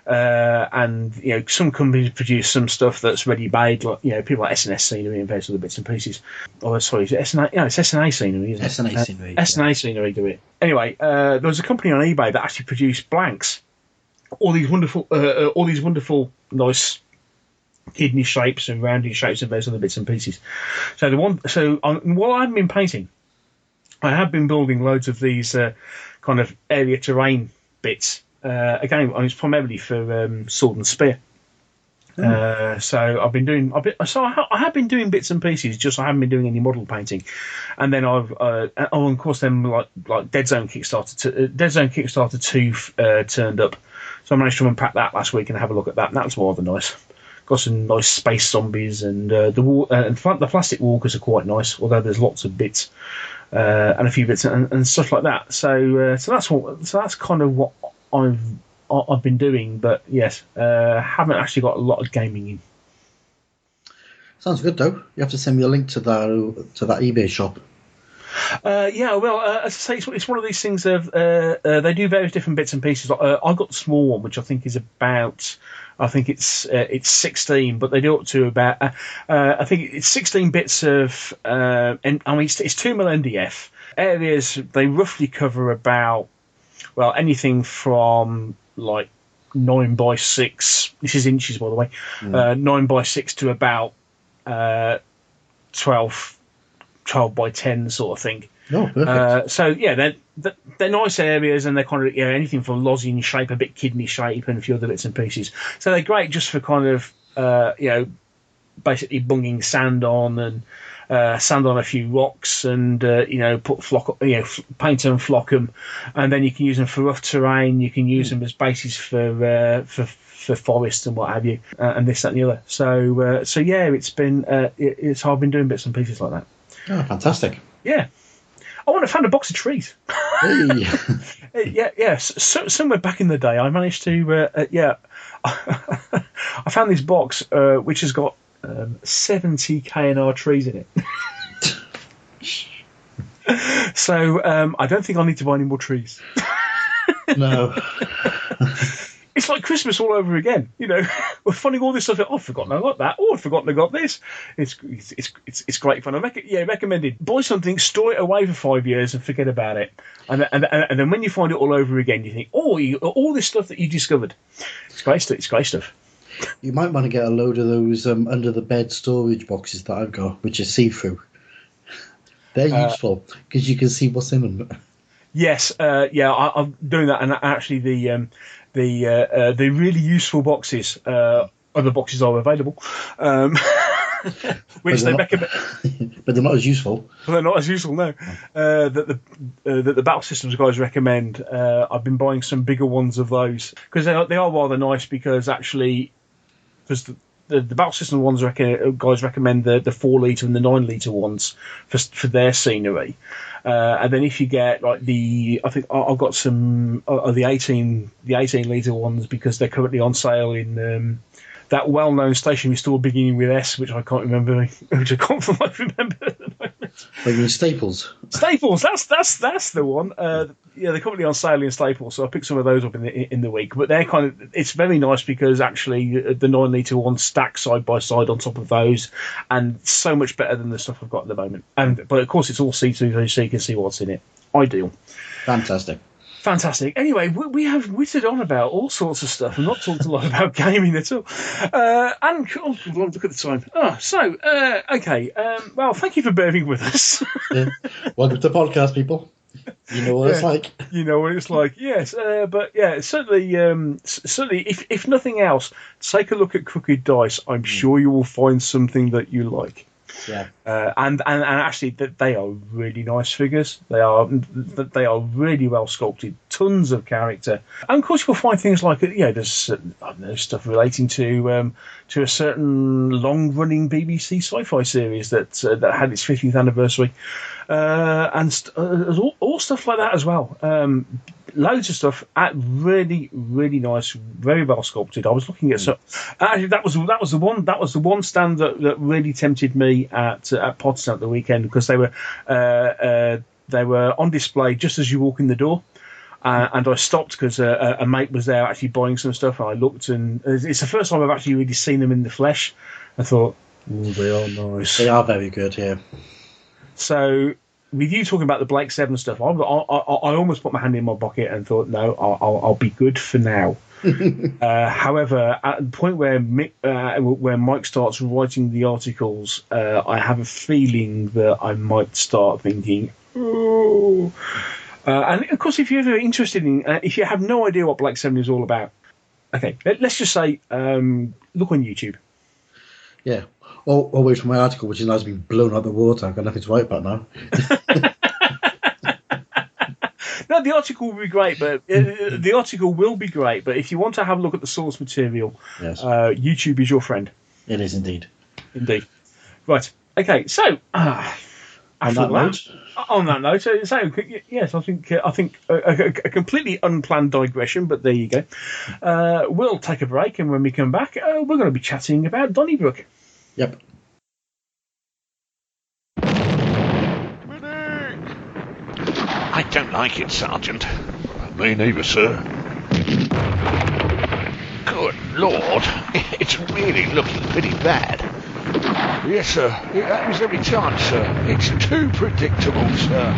A: And some companies produce some stuff that's ready made, like people like S&S Scenery and various other bits and pieces. Oh, sorry, is it S&A? No, it's S&A Scenery, isn't it?
B: S&A Scenery.
A: S&A Scenery do it. Anyway, there was a company on eBay that actually produced blanks. All these wonderful, nice kidney shapes and rounded shapes and various other bits and pieces. So while I haven't been painting, I have been building loads of these kind of area terrain bits. Again, it's primarily for sword and spear. So I've been doing I have been doing bits and pieces. Just I haven't been doing any model painting. And then I've of course then like Dead Zone Kickstarter 2 turned up. So I managed to unpack that last week and have a look at that, and that was rather nice. Got some nice space zombies, and the plastic walkers are quite nice, although there's lots of bits and a few bits and stuff like that. So that's kind of what I've been doing, but yes, haven't actually got a lot of gaming in.
B: Sounds good though. You have to send me a link to that eBay shop.
A: As I say, it's one of these things of they do various different bits and pieces. I got the small one, which I think is about, I think it's 16, but they do up to about, I think it's 16 bits of, it's 2 mil MDF. Areas, they roughly cover about, anything from like 9 by 6, this is inches by the way, 9 by 6 to about 12 by 10 sort of thing.
B: Oh, perfect.
A: So yeah, they're nice areas, and they're kind of anything from lozenge shape, a bit kidney shape, and a few other bits and pieces. So they're great just for kind of basically bunging sand on and sand on a few rocks, and put paint and flock them, and then you can use them for rough terrain. You can use them as bases for forest and what have you, and this, that, and the other. So yeah, it's been I've been doing bits and pieces like that.
B: Oh, fantastic!
A: Yeah, I found a box of trees.
B: Hey.
A: yeah. So, somewhere back in the day, I managed to I found this box which has got 70 K&R trees in it. So I don't think I need to buy any more trees.
B: No.
A: It's like Christmas all over again. We're finding all this stuff. Oh, I've forgotten I got that. Oh, I've forgotten I got this. It's great fun. Recommended. Buy something, store it away for 5 years, and forget about it. And then when you find it all over again, you think, all this stuff that you discovered. It's great stuff. It's great stuff.
B: You might want to get a load of those under the bed storage boxes that I've got, which are see-through. They're useful because you can see what's in them.
A: Yes, I'm doing that, and actually the really useful boxes, other boxes are available, which they recommend.
B: But they're not as useful.
A: Well, they're not as useful, no. That the Battle Systems guys recommend. I've been buying some bigger ones of those because they are rather nice, because the Battle System ones guys recommend the 4 litre and the 9 litre ones for their scenery. And then if you get like I think I've got some of the 18 litre ones, because they're currently on sale in that well-known stationery store beginning with S, which I can't remember, which I can't remember at the moment.
B: Like in Staples.
A: Staples, that's the one. They're currently on sale in Staples, so I picked some of those up in the week. But they're it's very nice, because actually the 9 litre ones stack side by side on top of those, and so much better than the stuff I've got at the moment. But of course, it's all see-through, so you can see what's in it. Ideal.
B: Fantastic.
A: Fantastic. Anyway, we have whittled on about all sorts of stuff and not talked a lot about gaming at all. Look at the time. Okay. Well, thank you for bearing with us.
B: Yeah. Welcome to the podcast, people. You know what it's like.
A: You know what it's like. Yes, but yeah, certainly, if nothing else, take a look at Crooked Dice. I'm sure you will find something that you like.
B: Yeah,
A: and actually, they are really nice figures. They are really well sculpted. Tons of character, and of course, you'll find things like there's stuff relating to a certain long-running BBC sci-fi series that had its 50th anniversary, and all stuff like that as well. Loads of stuff at really, really nice, very well sculpted. I was looking at actually that was the one stand that really tempted me at Potsdam at the weekend, because they were on display just as you walk in the door, and I stopped because a mate was there actually buying some stuff, and I looked, and it's the first time I've actually really seen them in the flesh. I thought, they are nice.
B: They are very good, yeah.
A: So, with you talking about the Blake 7 stuff, I almost put my hand in my pocket and thought, no, I'll be good for now. However, at the point where Mike starts writing the articles, I have a feeling that I might start thinking, oh. And of course, if you're ever interested in, if you have no idea what Blake 7 is all about, okay, let's just say, look on YouTube.
B: Yeah. Or wait for my article, which is now being blown out of the water. I've got nothing to write about now.
A: No, the article will be great, but if you want to have a look at the source material, yes. YouTube is your friend.
B: It is indeed.
A: Indeed. Right. Okay. So, on that note, so yes, I think a completely unplanned digression, but there you go. We'll take a break, and when we come back, we're going to be chatting about Donnybrook.
B: Yep.
C: I don't like it, Sergeant. Me neither, sir. Good Lord, it's really looking pretty bad. Yes, sir. It happens every time, sir. It's too predictable, sir.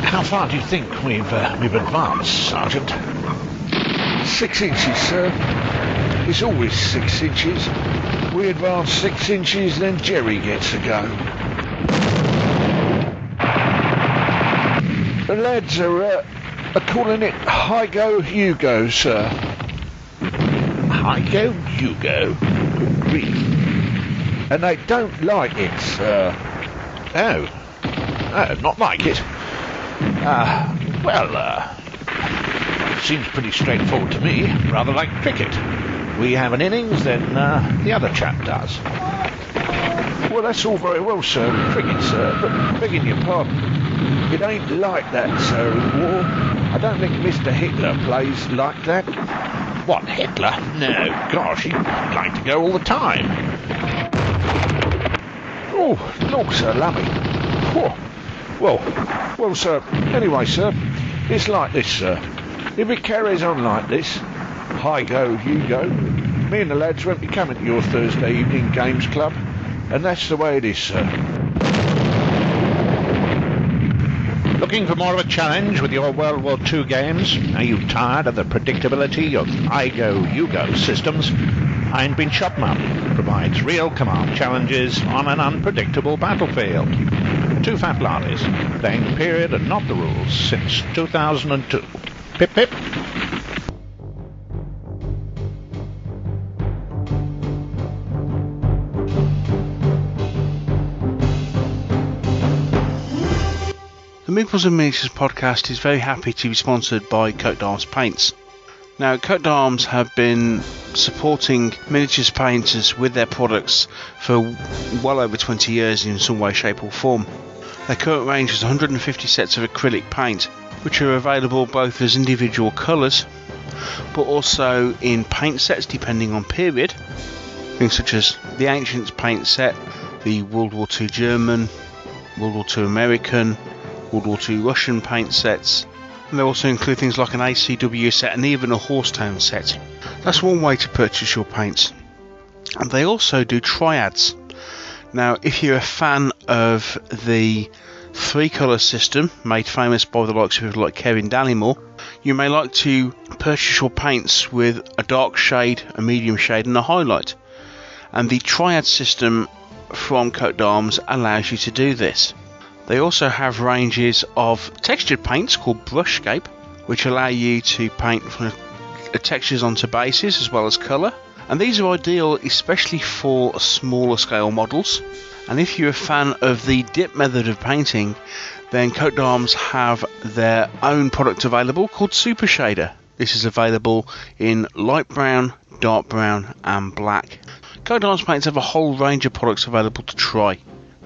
C: How far do you think we've advanced, Sergeant? 6 inches, sir. It's always 6 inches. We advance 6 inches, then Jerry gets a go. The lads are calling it Hi-Go Hugo, sir. Hi-Go Hugo? Good grief. And they don't like it, sir. Oh, not like it? Seems pretty straightforward to me, rather like cricket. We have an innings, then the other chap does. Well, that's all very well, sir, cricket, sir, but begging your pardon, it ain't like that, sir, in war. I don't think Mr. Hitler plays like that. What, Hitler? No, gosh, he'd like to go all the time. Oh, Lord, sir, lummy. Well, sir, anyway, sir, it's like this, sir. If it carries on like this, Hi-Go Hugo, me and the lads won't be coming to your Thursday evening games club, and that's the way it is, sir.
D: Looking for more of a challenge with your World War II games? Are you tired of the predictability of Hi-Go Hugo systems? Iron Bean Shopman provides real command challenges on an unpredictable battlefield. Two fat lardies, playing the period and not the rules since 2002. Pip pip.
E: The Meeples and Miniatures podcast is very happy to be sponsored by Coat d'Arms Paints. Now, Coat d'Arms have been supporting miniatures painters with their products for well over 20 years in some way, shape or form. Their current range is 150 sets of acrylic paint, which are available both as individual colours, but also in paint sets depending on period. Things such as the Ancients paint set, the World War II German, World War II American, World War II Russian paint sets, and they also include things like an ACW set and even a Horsetown set. That's one way to purchase your paints. And they also do triads. Now, if you're a fan of the 3-colour system made famous by the likes of people like Kevin Dannymore, you may like to purchase your paints with a dark shade, a medium shade and a highlight. And the triad system from Coat d'Arms allows you to do this. They also have ranges of textured paints called Brushscape, which allow you to paint from textures onto bases as well as colour. And these are ideal especially for smaller scale models. And if you're a fan of the dip method of painting, then Coat d'Arms have their own product available called Super Shader. This is available in light brown, dark brown and black. Coat d'Arms paints have a whole range of products available to try.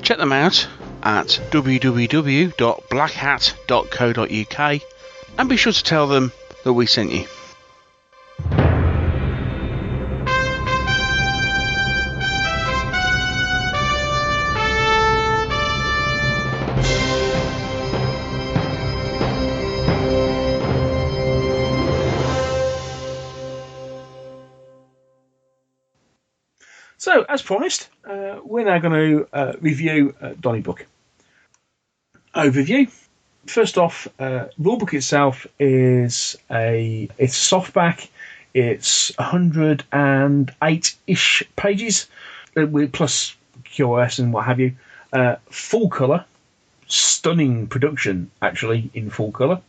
E: Check them out at www.blackhat.co.uk and be sure to tell them that we sent you.
A: So, as promised, we're now going to review Donnybrook. Overview. First off, rulebook itself it's softback. It's 108-ish pages, plus QoS and what have you. Full colour, stunning production actually in full colour,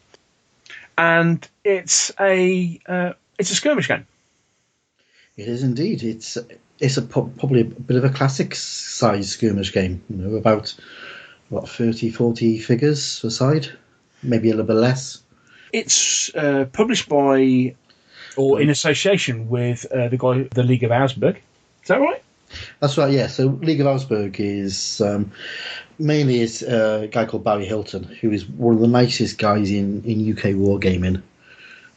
A: and it's a skirmish game.
B: It is indeed. It's probably a bit of a classic size skirmish game. About 30, 40 figures a side, maybe a little bit less. It's
A: published by, or in association with, the League of Augsburg. Is that right?
B: That's right, yeah. So League of Augsburg is mainly a guy called Barry Hilton, who is one of the nicest guys in UK wargaming,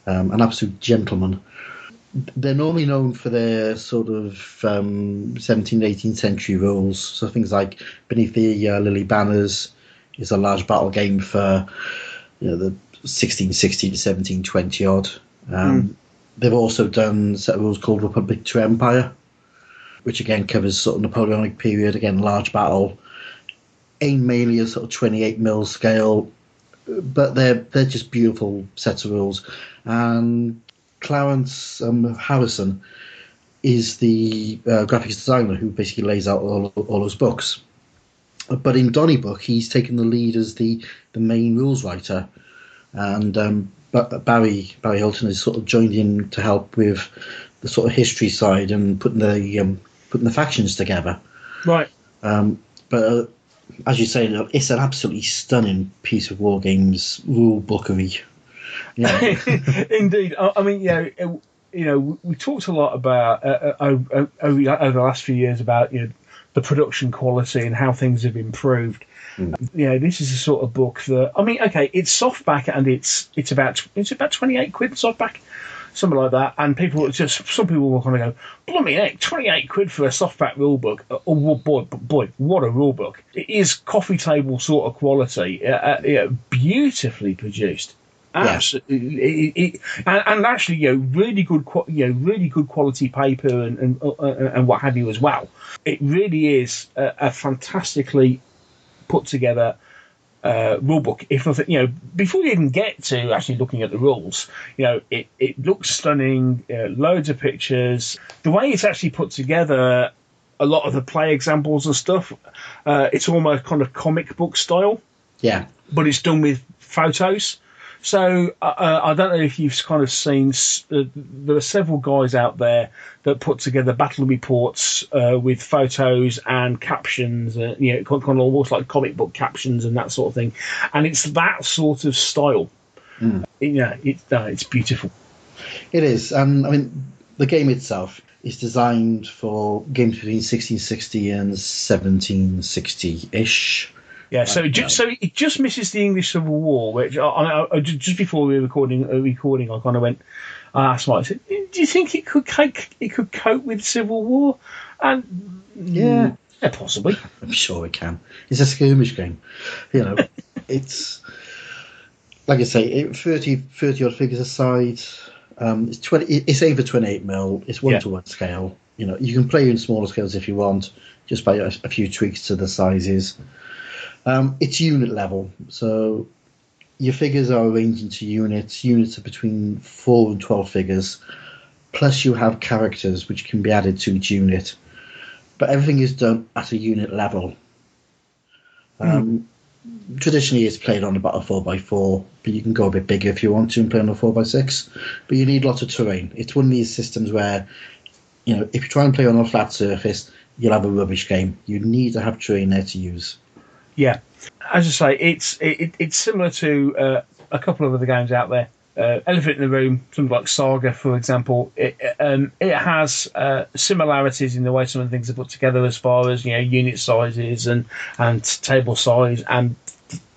B: an absolute gentleman. They're normally known for their sort of 17th, 18th century rules. So things like Beneath the Lily Banners is a large battle game for the 1660 to 1720 odd. They've also done a set of rules called Republic to Empire, which again covers sort of Napoleonic period, again large battle, aimed mainly at sort of 28mm scale, but they're just beautiful sets of rules. And Clarence Harrison is the graphics designer who basically lays out all those books. But in Donnybrook, he's taken the lead as the main rules writer, and Barry Hilton has sort of joined in to help with the sort of history side and putting the factions together.
A: Right.
B: But as you say, it's an absolutely stunning piece of war games rule bookery. Yeah.
A: Indeed. I mean, we talked a lot about over the last few years about the production quality and how things have improved. This is a sort of book that, I mean, okay, it's softback and it's about £28 softback, something like that. And some people will kind of go, "Blooming heck, £28 for a softback rule book." Oh boy, what a rule book! It is coffee table sort of quality, beautifully produced. Absolutely, and actually, really good quality paper and what have you as well. It really is a fantastically put together rulebook. If nothing, before you even get to actually looking at the rules, it looks stunning. Loads of pictures. The way it's actually put together, a lot of the play examples and stuff, it's almost kind of comic book style.
B: Yeah,
A: but it's done with photos. So I don't know if you've kind of seen. There are several guys out there that put together battle reports with photos and captions, kind of almost like comic book captions and that sort of thing. And it's that sort of style. It's beautiful.
B: It is. I mean, the game itself is designed for games between 1660 and 1760-ish.
A: Yeah, so it just misses the English Civil War, which I just before we were recording, I kind of went, I said, do you think it could cope with Civil War? And yeah, possibly.
B: I'm sure it can. It's a skirmish game, It's like I say, 30 odd figures aside. It's 20. It's aimed for 28mm. It's 1-to-1 scale. You can play in smaller scales if you want, just by a few tweaks to the sizes. It's unit level, so your figures are arranged into units. Units are between 4 and 12 figures, plus you have characters which can be added to each unit. But everything is done at a unit level. Traditionally, it's played on about a 4x4, but you can go a bit bigger if you want to and play on a 4x6. But you need lots of terrain. It's one of these systems where, if you try and play on a flat surface, you'll have a rubbish game. You need to have terrain there to use.
A: Yeah, as I say, it's similar to a couple of other games out there. Elephant in the Room, something like Saga, for example. It has similarities in the way some of the things are put together, as far as unit sizes and table size and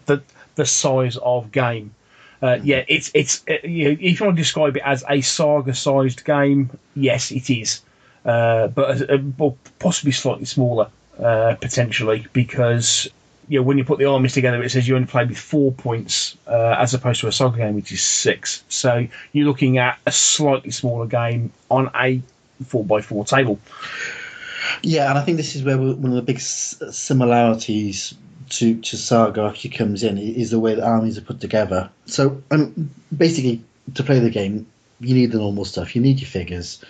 A: the size of game. It's if you want to describe it as a Saga-sized game, yes, it is, but possibly slightly smaller potentially, because when you put the armies together, it says you only play with 4 points as opposed to a Saga game, which is 6. So you're looking at a slightly smaller game on a 4x4 table.
B: Yeah, and I think this is where one of the big similarities to Saga actually comes in, is the way the armies are put together. So basically, to play the game, you need the normal stuff. You need your figures.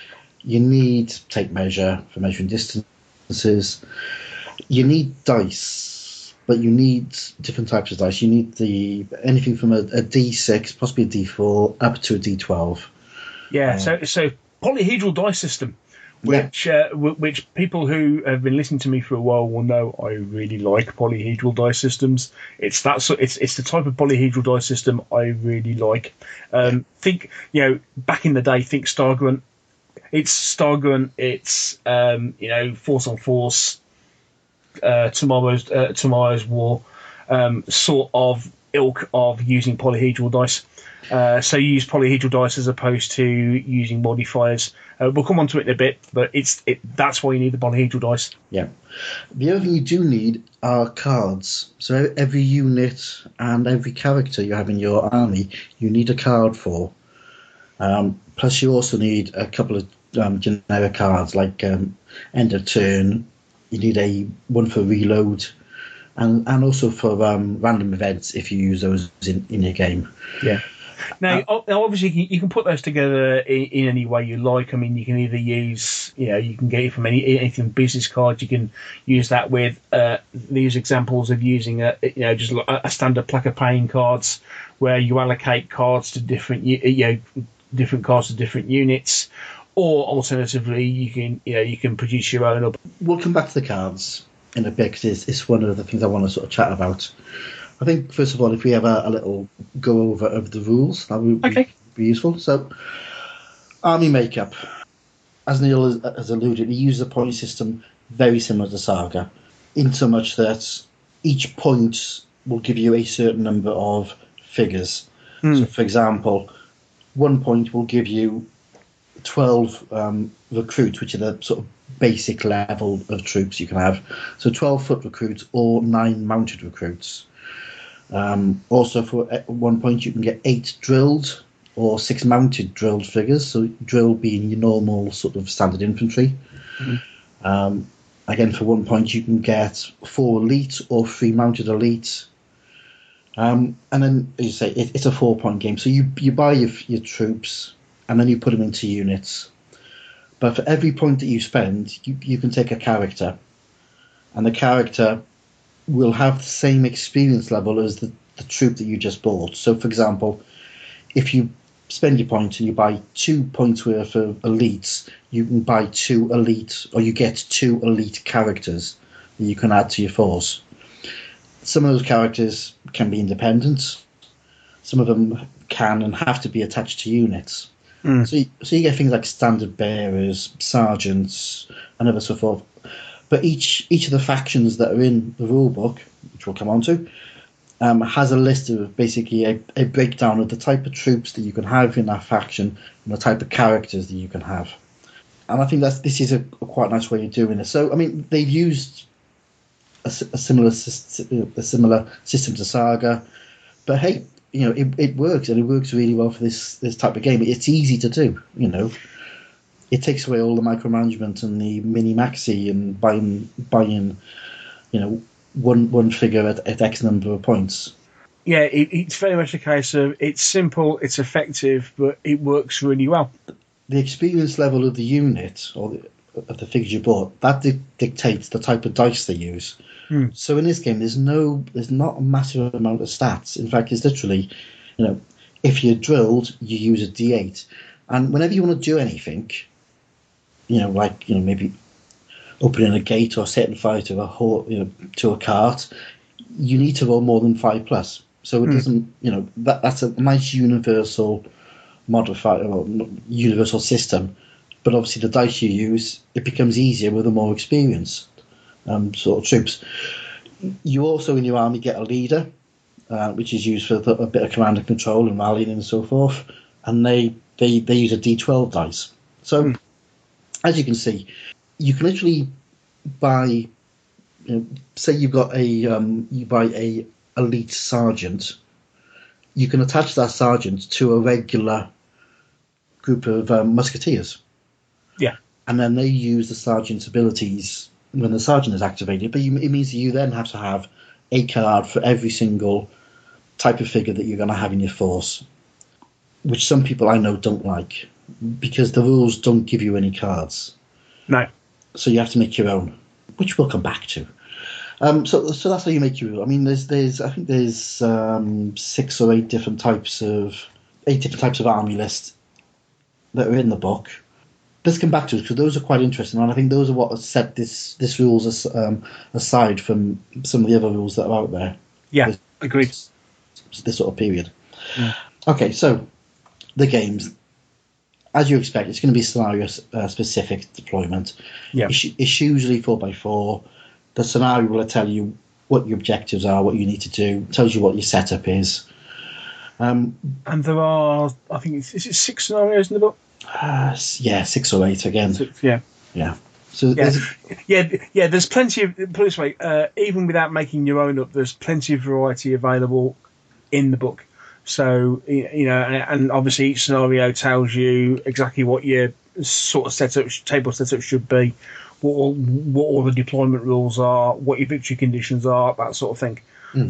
B: You need tape measure for measuring distances. You need dice. But you need different types of dice. You need anything from a D6, possibly a D4, up to a D12.
A: Yeah, so polyhedral dice system, which people who have been listening to me for a while will know I really like polyhedral dice systems. It's the type of polyhedral dice system I really like. Think back in the day, think Stargrunt. It's Stargrunt. It's force on force. Tomorrow's War, sort of ilk of using polyhedral dice. So you use polyhedral dice as opposed to using modifiers. We'll come on to it in a bit, but that's why you need the polyhedral dice.
B: Yeah. The other thing you do need are cards. So every unit and every character you have in your army, you need a card for. Plus you also need a couple of generic cards, like end of turn. You need one for reload, and also for random events if you use those in your game.
A: Yeah. Now, obviously, you can put those together in any way you like. I mean, you can either use, you can get it from anything business cards. You can use that with these examples of using just a standard plaque of playing cards, where you allocate cards to different cards to different units. Or alternatively, you can produce your own.
B: We'll come back to the cards in a bit, because it's one of the things I want to sort of chat about. I think, first of all, if we have a little go over of the rules, that would be useful. So, army makeup. As Neil has alluded, he uses a point system very similar to Saga, in so much that each point will give you a certain number of figures. So, for example, 1 point will give you 12 recruits, which are the sort of basic level of troops you can have. So 12 foot recruits or 9 mounted recruits. Also, for 1 point, you can get 8 drilled or 6 mounted drilled figures. So drill being your normal sort of standard infantry. Again, for 1 point, you can get 4 elite or 3 mounted elite. And then, as you say, it's a 4 point game. So you buy your troops, and then you put them into units. But for every point that you spend, you can take a character, and the character will have the same experience level as the troop that you just bought. So, for example, if you spend your points and you buy 2 points worth of elites, you can buy 2 elite, or you get 2 elite characters that you can add to your force. Some of those characters can be independent. Some of them can and have to be attached to units. So you get things like standard bearers, sergeants, and other so forth. But each of the factions that are in the rule book, which we'll come on to, has a list of basically a breakdown of the type of troops that you can have in that faction and the type of characters that you can have. And I think this is a quite nice way of doing it. So, I mean, they've used a similar system to Saga, but hey, it works, and it works really well for this type of game. It's easy to do, It takes away all the micromanagement and the mini-maxi and buying one figure at X number of points.
A: Yeah, it's very much a case of it's simple, it's effective, but it works really well.
B: The experience level of the unit or of the figures you bought, that dictates the type of dice they use. So in this game, there's not a massive amount of stats. In fact, it's literally, if you're drilled, you use a D8, and whenever you want to do anything, maybe opening a gate or setting fire to to a cart, you need to roll more than 5+. So it doesn't, that's a nice universal modifier or universal system. But obviously, the dice you use, it becomes easier with the more experienced sort of troops. You also, in your army, get a leader, which is used for a bit of command and control and rallying and so forth. And they use a D12 dice. So, as you can see, you can literally buy. Say you've got you buy a elite sergeant. You can attach that sergeant to a regular group of musketeers.
A: Yeah.
B: And then they use the sergeant's abilities when the sergeant is activated. But it means that you then have to have a card for every single type of figure that you're going to have in your force, which some people I know don't like, because the rules don't give you any cards.
A: No.
B: So you have to make your own, which we'll come back to. So that's how you make your rule. I mean, there's 6 or 8 different types of army lists that are in the book. Let's come back to it, because those are quite interesting, and I think those are what set this rules aside from some of the other rules that are out there.
A: Yeah, agreed.
B: This sort of period. Yeah. Okay, so the games, as you expect, it's going to be scenario-specific deployment.
A: Yeah.
B: It's usually 4x4. The scenario will tell you what your objectives are, what you need to do, tells you what your setup is.
A: And there are, I think, is it 6 scenarios in the book?
B: 6 or 8 again.
A: 6, yeah.
B: Yeah. So
A: there's plenty of, put it this way, even without making your own up, there's plenty of variety available in the book. So, and obviously each scenario tells you exactly what your sort of table setup should be, what all the deployment rules are, what your victory conditions are, that sort of thing. There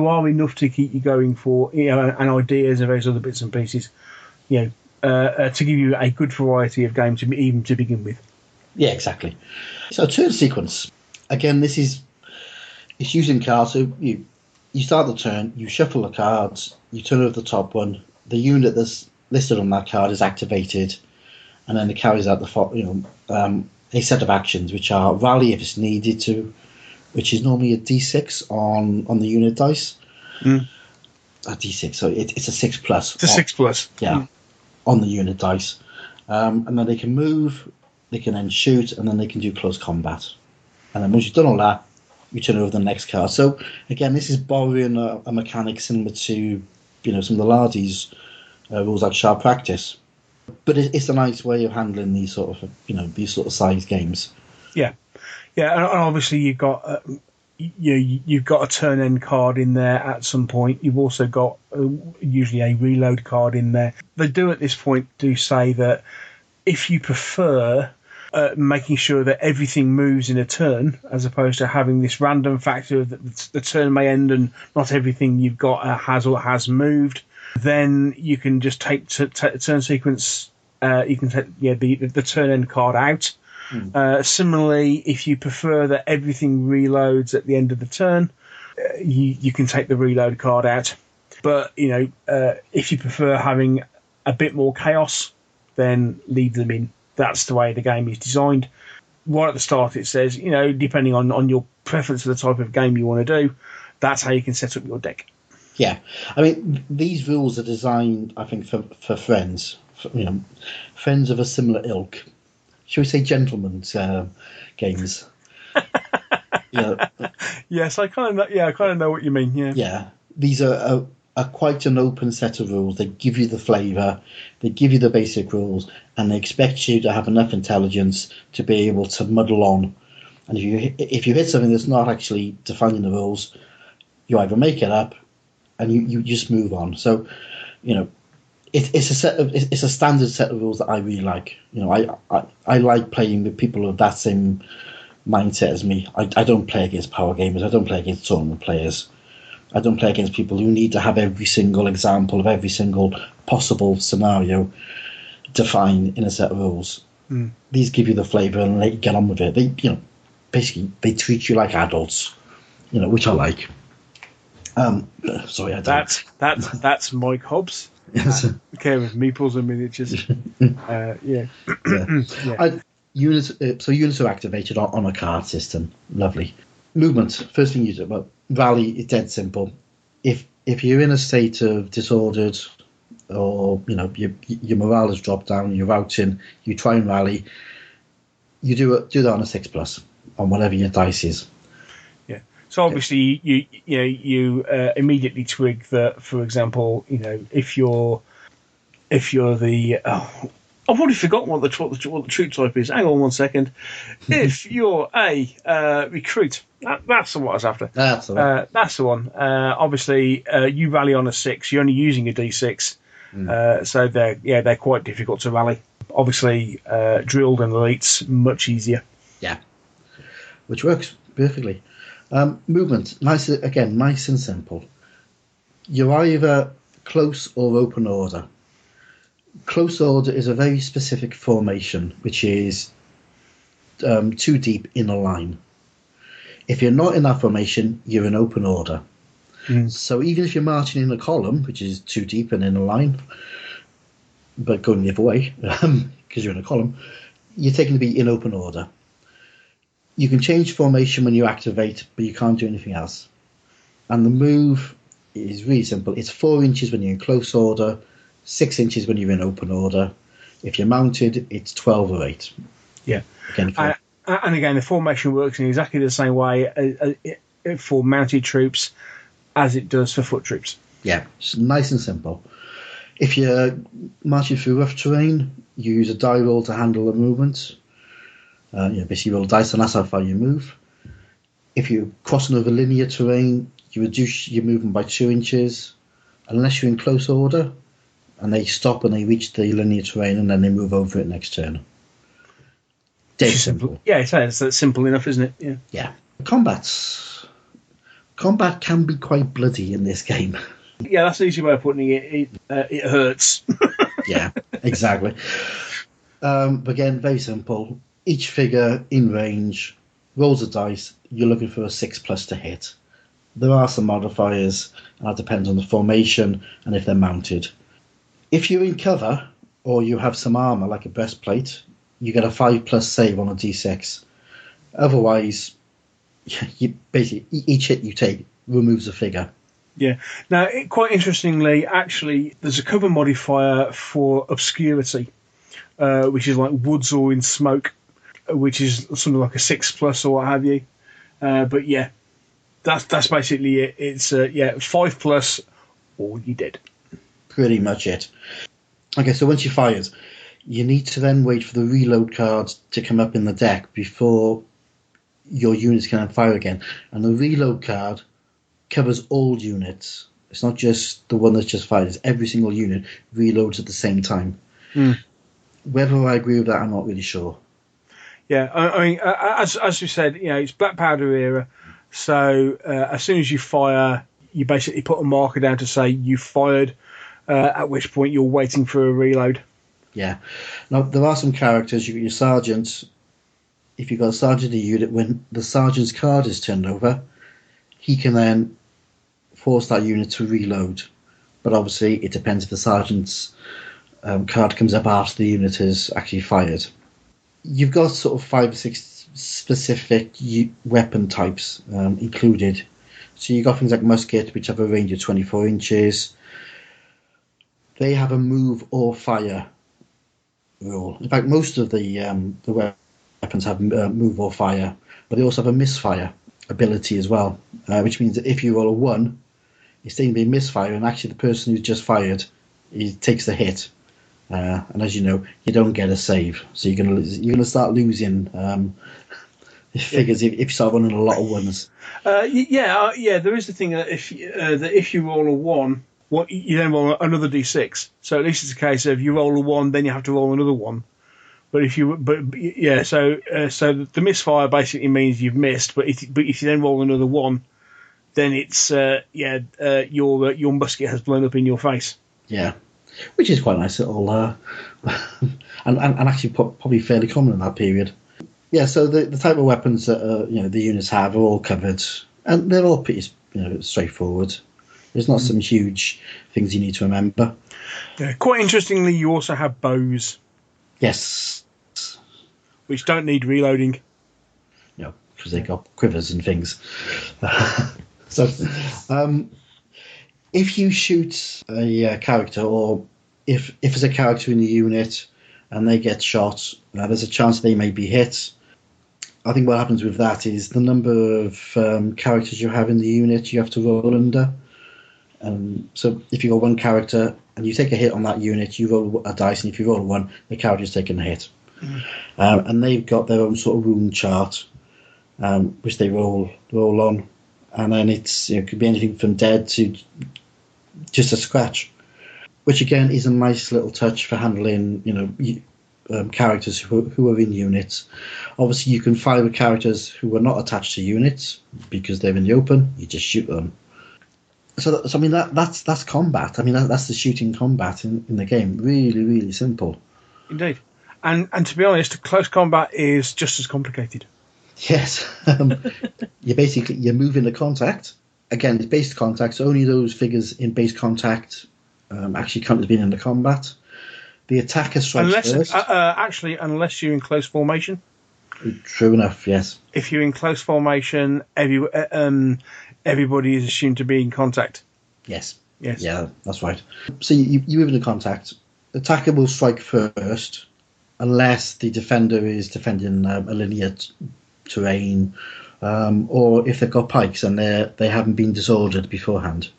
A: are enough to keep you going for, and ideas and various other bits and pieces, to give you a good variety of games even to begin with.
B: Yeah, exactly. So turn sequence. Again, it's using cards. So you start the turn, you shuffle the cards, you turn over the top one. The unit that's listed on that card is activated, and then it carries out a set of actions, which are rally if it's needed to, which is normally a D6 on the unit dice. A D6, so it's a 6+.
A: It's a 6+.
B: Yeah, on the unit dice. And then they can move, they can then shoot, and then they can do close combat. And then once you've done all that, you turn over the next card. So again, this is borrowing a mechanic similar to some of the Lardy's rules like Sharp Practice. But it's a nice way of handling these sort of size games.
A: Yeah, and obviously you've got you've got a turn end card in there at some point. You've also got usually a reload card in there. They do at this point say that if you prefer making sure that everything moves in a turn, as opposed to having this random factor that the turn may end and not everything you've got has moved, then you can just take turn sequence. You can take the turn end card out. Similarly, if you prefer that everything reloads at the end of the turn, you can take the reload card out. But if you prefer having a bit more chaos, then leave them in. That's the way the game is designed. Right at the start, it says, depending on your preference for the type of game you want to do, that's how you can set up your deck.
B: Yeah, I mean, these rules are designed, I think, for friends, friends of a similar ilk. Shall we say gentlemen's games?
A: Yes, I kind of know what you mean. Yeah.
B: Yeah, these are quite an open set of rules. They give you the flavour, they give you the basic rules, and they expect you to have enough intelligence to be able to muddle on. And if you hit something that's not actually defining the rules, you either make it up, and you just move on. So, it's a standard set of rules that I really like. I like playing with people of that same mindset as me. I don't play against power gamers. I don't play against tournament players. I don't play against people who need to have every single example of every single possible scenario defined in a set of rules. These give you the flavour and let you get on with it. They, basically they treat you like adults, which I like. Sorry, I don't.
A: That's Mike Hobbs.
B: Yes.
A: Okay, with Meeples and miniatures. Yeah.
B: Units are activated on a card system. Lovely. Movement. First thing you do. Well, rally is dead simple. If you're in a state of disordered, or your morale has dropped down, you're routing, you try and rally. You do that on a 6+ on whatever your dice is.
A: Yeah. So obviously you immediately twig that. For example, if you're the I've already forgotten what the troop type is. Hang on one second. If you're a recruit, that's what I was after.
B: That's the
A: one. Obviously, you rally on a 6. You're only using a D6, so they're quite difficult to rally. Obviously, drilled and elites much easier.
B: Yeah, which works perfectly. Movement, nice and simple. You're either close or open order. Close order is a very specific formation, which is 2 deep in a line. If you're not in that formation, you're in open order. So even if you're marching in a column, which is 2 deep and in a line, but going the other way, because you're in a column, you're taken to be in open order. You can change formation when you activate, but you can't do anything else. And the move is really simple. It's 4 inches when you're in close order, 6 inches when you're in open order. If you're mounted, it's 12 or 8.
A: Yeah. And again, the formation works in exactly the same way for mounted troops as it does for foot troops.
B: Yeah, it's nice and simple. If you're marching through rough terrain, you use a die roll to handle the movement. Basically roll dice, and that's how far you move. If you're crossing over linear terrain, you reduce your movement by 2 inches, unless you're in close order, and they stop when they reach the linear terrain, and then they move over it next turn. Dead simple.
A: Yeah, it's simple enough, isn't it? Yeah.
B: Yeah. Combat can be quite bloody in this game.
A: Yeah, that's the easy way of putting it. It hurts.
B: Yeah, exactly. Again, very simple. Each figure in range rolls a dice. You're looking for a 6+ to hit. There are some modifiers, and that depends on the formation and if they're mounted. If you're in cover or you have some armour like a breastplate, you get a 5+ save on a d6. Otherwise, basically each hit you take removes a figure.
A: Yeah. Now, quite interestingly, actually, there's a cover modifier for obscurity, which is like woods or in smoke, which is something like a 6+ or what have you. But yeah, that's basically it. It's 5+ or you're dead.
B: Pretty much it. Okay, so once you fired, you need to then wait for the reload cards to come up in the deck before your units can fire again. And the reload card covers all units. It's not just the one that's just fired. It's every single unit reloads at the same time. Whether I agree with that, I'm not really sure.
A: Yeah, I mean, as you said, it's Black Powder era. So as soon as you fire, you basically put a marker down to say you fired, at which point you're waiting for a reload.
B: Yeah. Now, there are some characters. You've got your sergeant. If you've got a sergeant in a unit, when the sergeant's card is turned over, he can then force that unit to reload. But obviously, it depends if the sergeant's card comes up after the unit is actually fired. You've got sort of 5 or 6 specific weapon types included. So you've got things like musket, which have a range of 24 inches. They have a move or fire rule. In fact, most of the weapons have move or fire, but they also have a misfire ability as well, which means that if you roll a 1, it's going to be a misfire, and actually the person who's just fired, he takes the hit. And as you know, you don't get a save, so you're gonna start losing figures if you start running a lot of 1s.
A: There is the thing that if you roll a 1, you then roll another d6. So at least it's a case of you roll a 1, then you have to roll another 1, But so the misfire basically means you've missed. But if you then roll another one, then it's your musket has blown up in your face.
B: Yeah, which is quite a nice little and actually probably fairly common in that period. Yeah, so the type of weapons that the units have are all covered, and they're all pretty straightforward. There's not some huge things you need to remember.
A: Yeah, quite interestingly, you also have bows.
B: Yes.
A: Which don't need reloading.
B: No, because they've got quivers and things. So, if you shoot a character, or if there's a character in the unit and they get shot, there's a chance they may be hit. I think what happens with that is the number of characters you have in the unit you have to roll under. So if you got one character and you take a hit on that unit, you roll a dice, and if you roll a 1, the character's taking a hit. And they've got their own sort of wound chart, which they roll on, and then it could be anything from dead to just a scratch, which again is a nice little touch for handling characters who are in units. Obviously, you can fire with characters who are not attached to units because they're in the open. You just shoot them. So I mean that's combat. I mean that's the shooting combat in the game. Really, really simple.
A: Indeed, and to be honest, close combat is just as complicated.
B: Yes, you're moving the contact. Again, it's base contact. So only those figures in base contact actually count as being in the combat. The attacker strikes first.
A: Unless you're in close formation.
B: True enough. Yes.
A: If you're in close formation, everybody is assumed to be in contact.
B: Yes.
A: Yes.
B: Yeah, that's right. So you move into contact. The attacker will strike first, unless the defender is defending a linear terrain, or if they've got pikes and they haven't been disordered beforehand.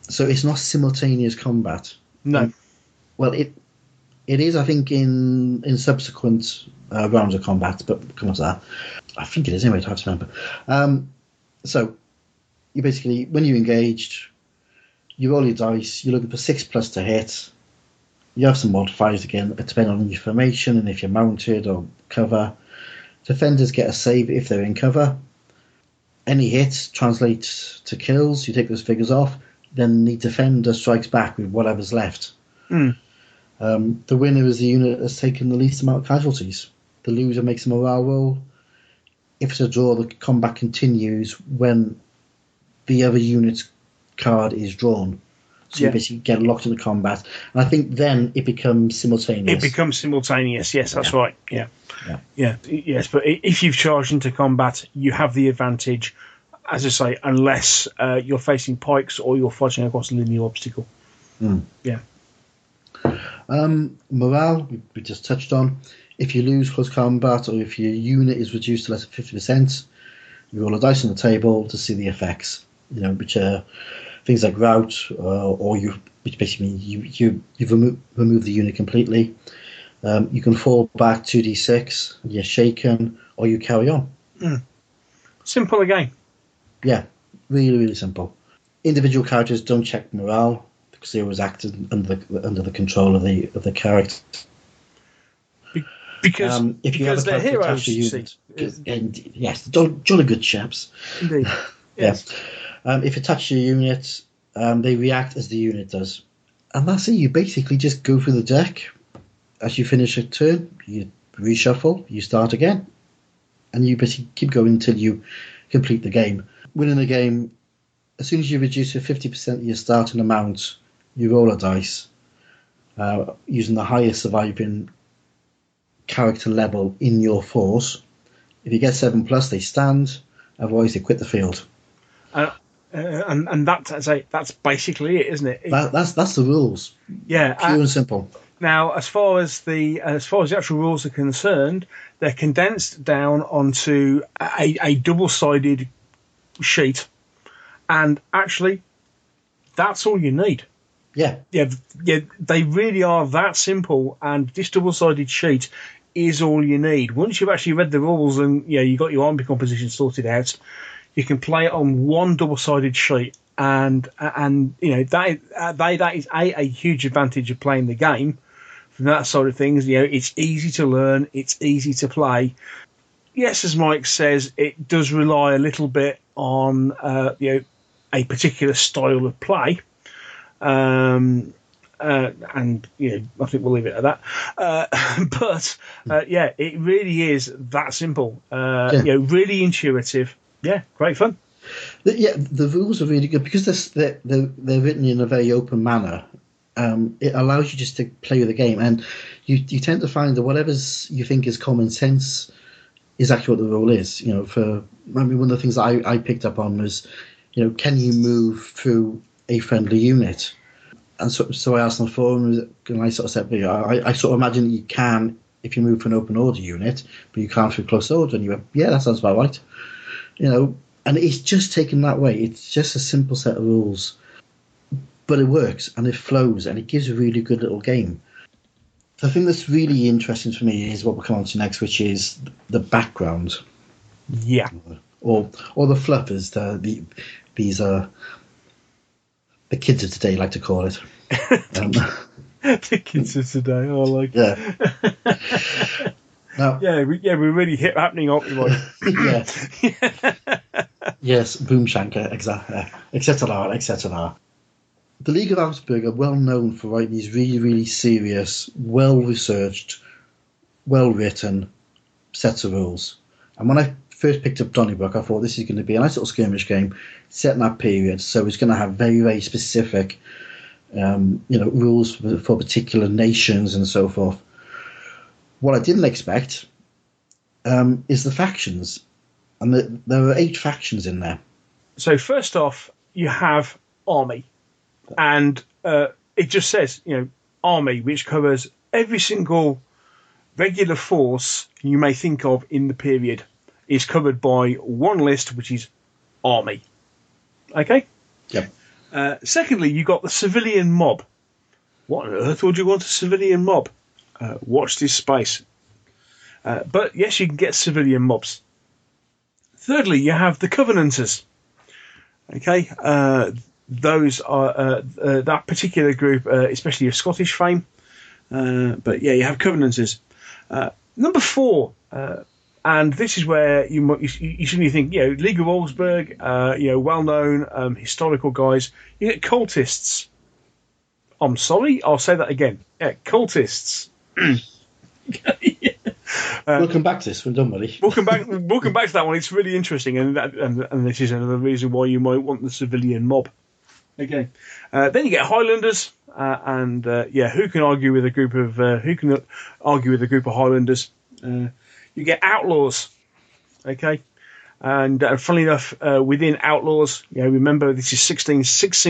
B: So it's not simultaneous combat.
A: No.
B: Well, it is, I think, in subsequent rounds of combat, but we'll come on to that. I think it is anyway. I have to remember. So you basically, when you're engaged, you roll your dice. You're looking for 6+ to hit. You have some modifiers again, depending on your formation and if you're mounted or cover. Defenders get a save if they're in cover. Any hits translate to kills. You take those figures off. Then the defender strikes back with whatever's left. The winner is the unit that's taken the least amount of casualties. The loser makes a morale roll. If it's a draw, the combat continues when the other unit's card is drawn. So you basically get locked into combat. And I think then it becomes simultaneous.
A: Yes, that's right. Yeah. Yes, but if you've charged into combat, you have the advantage, as I say, unless you're facing pikes or you're fighting across a linear obstacle. Yeah.
B: Morale, we just touched on. If you lose close combat, or if your unit is reduced to less than 50%, you roll a dice on the table to see the effects. Which are things like rout, which basically means you've removed the unit completely. You can fall back 2d6, you're shaken, or you carry on.
A: Simple again.
B: Yeah, really, really simple. Individual characters don't check morale because they always act under the control of the character.
A: Because they're heroes, you see.
B: Yes, jolly good chaps.
A: Indeed. Yes.
B: If you touch your unit, they react as the unit does. And that's it. You basically just go through the deck. As you finish a turn, you reshuffle, you start again. And you basically keep going until you complete the game. Winning the game, as soon as you reduce to 50% of your starting amount, you roll a dice using the highest surviving character level in your force. If you get 7+, they stand. Otherwise, they quit the field.
A: And that's basically it, isn't it?
B: That's the rules.
A: Yeah,
B: pure and simple.
A: Now, as far as the actual rules are concerned, they're condensed down onto a double-sided sheet, and actually, that's all you need.
B: Yeah.
A: They really are that simple, and this double-sided sheet is all you need. Once you've actually read the rules and you got your army composition sorted out, you can play it on one double-sided sheet, and that is a huge advantage of playing the game from that side of things. It's easy to learn, it's easy to play. Yes, as Mike says, it does rely a little bit on a particular style of play. And I think we'll leave it at that. But it really is that simple. Really intuitive. Yeah, great fun.
B: The rules are really good because they're written in a very open manner. It allows you just to play with the game, and you tend to find that whatever's you think is common sense is actually what the rule is. One of the things that I picked up on was, can you move through a friendly unit? And so I asked on the forum, and I sort of said, I sort of imagine that you can if you move for an open order unit, but you can't through close order. And you went, yeah, that sounds about right. And it's just taken that way. It's just a simple set of rules, but it works and it flows and it gives a really good little game. The thing that's really interesting for me is what we'll come on to next, which is the background.
A: Yeah.
B: Or the fluffers. These are the kids of today like to call it.
A: The kids of today. I like it.
B: Yeah. Now,
A: we're really hip happening, aren't we, Mike?
B: Yeah. Yes, Boomshanker, etc., etc. The League of Augsburg are well known for writing these really, really serious, well-researched, well-written sets of rules. And when I first picked up Donnybrook, I thought this is going to be a nice little skirmish game set in that period. So it's going to have very, very specific, rules for particular nations and so forth. What I didn't expect is the factions. And there are 8 factions in there.
A: So first off, you have army. And it just says, army, which covers every single regular force you may think of in the period, is covered by one list, which is army. Okay?
B: Yep.
A: Secondly, you got the civilian mob. What on earth would you want a civilian mob? Watch this space. But yes, you can get civilian mobs. Thirdly, you have the Covenanters. Okay? Those are that particular group, especially of Scottish fame. But yeah, you have Covenanters. Number 4, and this is where you suddenly think, League of Augsburg, well-known historical guys. You get cultists. I'm sorry, I'll say that again. Yeah, cultists.
B: We'll come back to this. We're done, buddy.
A: We'll come back to that one. It's really interesting, and this is another reason why you might want the civilian mob. Okay. Then you get Highlanders, and who can argue with a group of Highlanders? You get outlaws. Okay. And funnily enough, within outlaws, remember this is 1660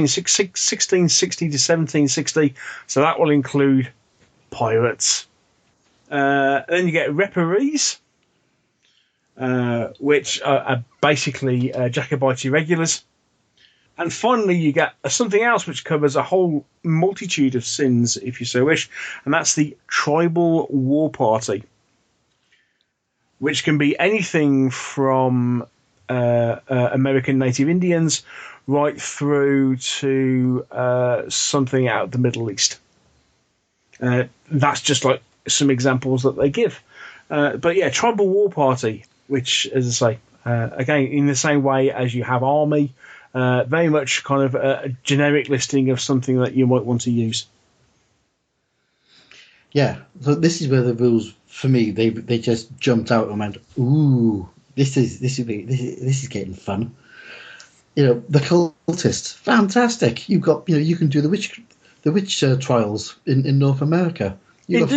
A: to 1760, so that will include pirates. Then you get reparees, which are basically Jacobite irregulars. And finally, you get something else which covers a whole multitude of sins, if you so wish, and that's the tribal war party, which can be anything from American Native Indians right through to something out of the Middle East. That's just like some examples that they give. But yeah, tribal war party, which, as I say, again, in the same way as you have army, very much kind of a generic listing of something that you might want to use.
B: Yeah, so this is where the rules, for me, they just jumped out and went, ooh, this is getting fun. The cultists, fantastic. You've got, you can do the witch trials in North America. You've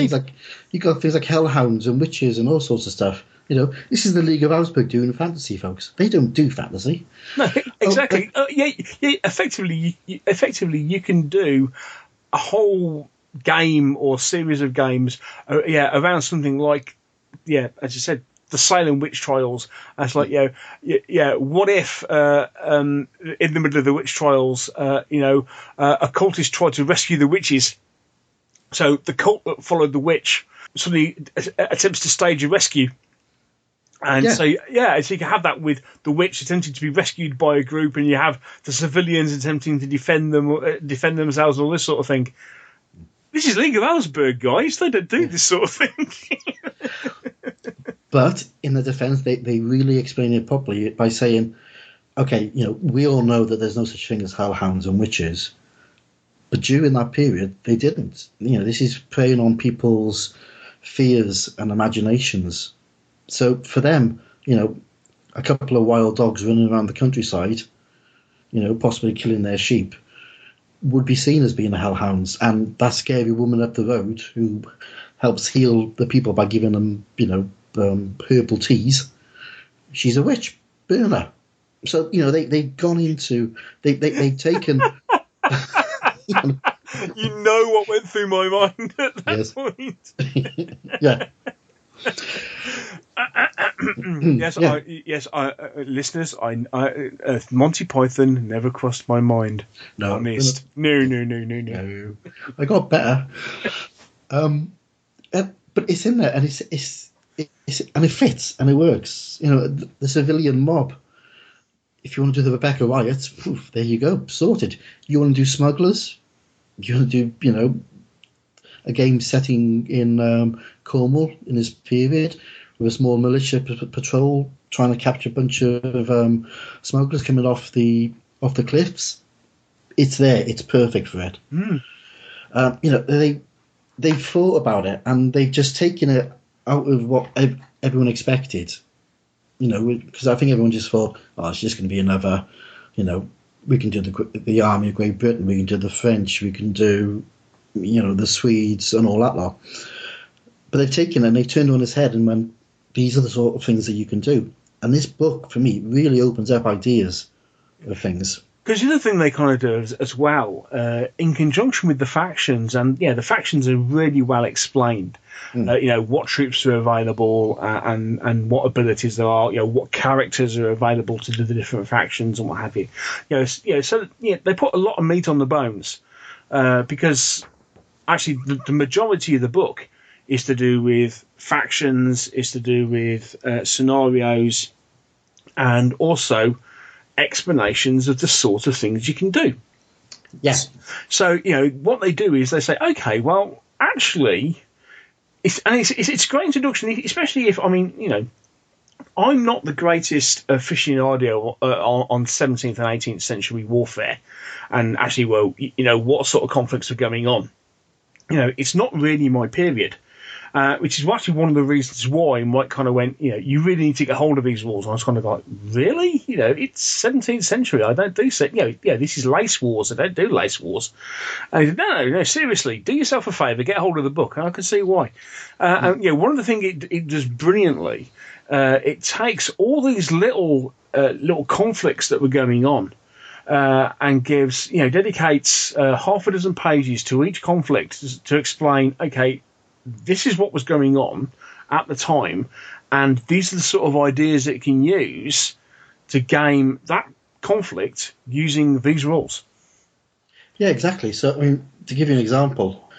B: got things like hellhounds and witches and all sorts of stuff. This is the League of Augsburg doing fantasy, folks. They don't do fantasy.
A: No, exactly. Effectively, you can do a whole game or series of games, around something like, as I said, the Salem witch trials. That's like, what if in the middle of the witch trials, a cultist tried to rescue the witches? So the cult that followed the witch suddenly attempts to stage a rescue. And so you can have that with the witch attempting to be rescued by a group, and you have the civilians attempting to defend themselves, and all this sort of thing. This is League of Ellsberg, guys. They don't do this sort of thing.
B: But in the defence, they really explain it properly by saying, okay, we all know that there's no such thing as hellhounds and witches. But during that period, they didn't. This is preying on people's fears and imaginations. So for them, a couple of wild dogs running around the countryside, possibly killing their sheep, would be seen as being the hellhounds. And that scary woman up the road who helps heal the people by giving them, herbal teas, she's a witch. Burn her. So, they've gone into... They've taken...
A: You know what went through my mind at that point.
B: Yeah.
A: Listeners, Monty Python never crossed my mind.
B: No.
A: Honest. No.
B: I got better. But it's in there, and and it fits, and it works. The civilian mob. If you want to do the Rebecca riots, there you go, sorted. You want to do smugglers? You want to do, a game setting in Cornwall in this period with a small militia patrol trying to capture a bunch of smugglers coming off the cliffs? It's there. It's perfect for it. They thought about it, and they've just taken it out of what everyone expected. Because I think everyone just thought, it's just going to be another, we can do the Army of Great Britain, we can do the French, we can do, the Swedes and all that lot. But they've taken it and they've turned it on its head and went, these are the sort of things that you can do. And this book, for me, really opens up ideas of things.
A: Because the other thing they kind of do as well, in conjunction with the factions, and the factions are really well explained. What troops are available and what abilities there are. What characters are available to do the different factions and what have you. So they put a lot of meat on the bones because actually the majority of the book is to do with factions, is to do with scenarios, and also explanations of the sort of things you can do.
B: Yes.
A: So, what they do is they say, okay, well, actually, it's a great introduction, especially if, I'm not the greatest aficionado on 17th and 18th century warfare, and actually, what sort of conflicts are going on. It's not really my period. Which is actually one of the reasons why Mike kind of went, you really need to get hold of these wars. And I was kind of like, really? It's 17th century. I don't do this is lace wars. I don't do lace wars. And he said, no, seriously, do yourself a favour, get hold of the book. And I can see why. And one of the things it does brilliantly, it takes all these little conflicts that were going on and gives, dedicates half a dozen pages to each conflict to explain, okay, this is what was going on at the time, and these are the sort of ideas that it can use to game that conflict using these rules.
B: Yeah, exactly. So, to give you an example,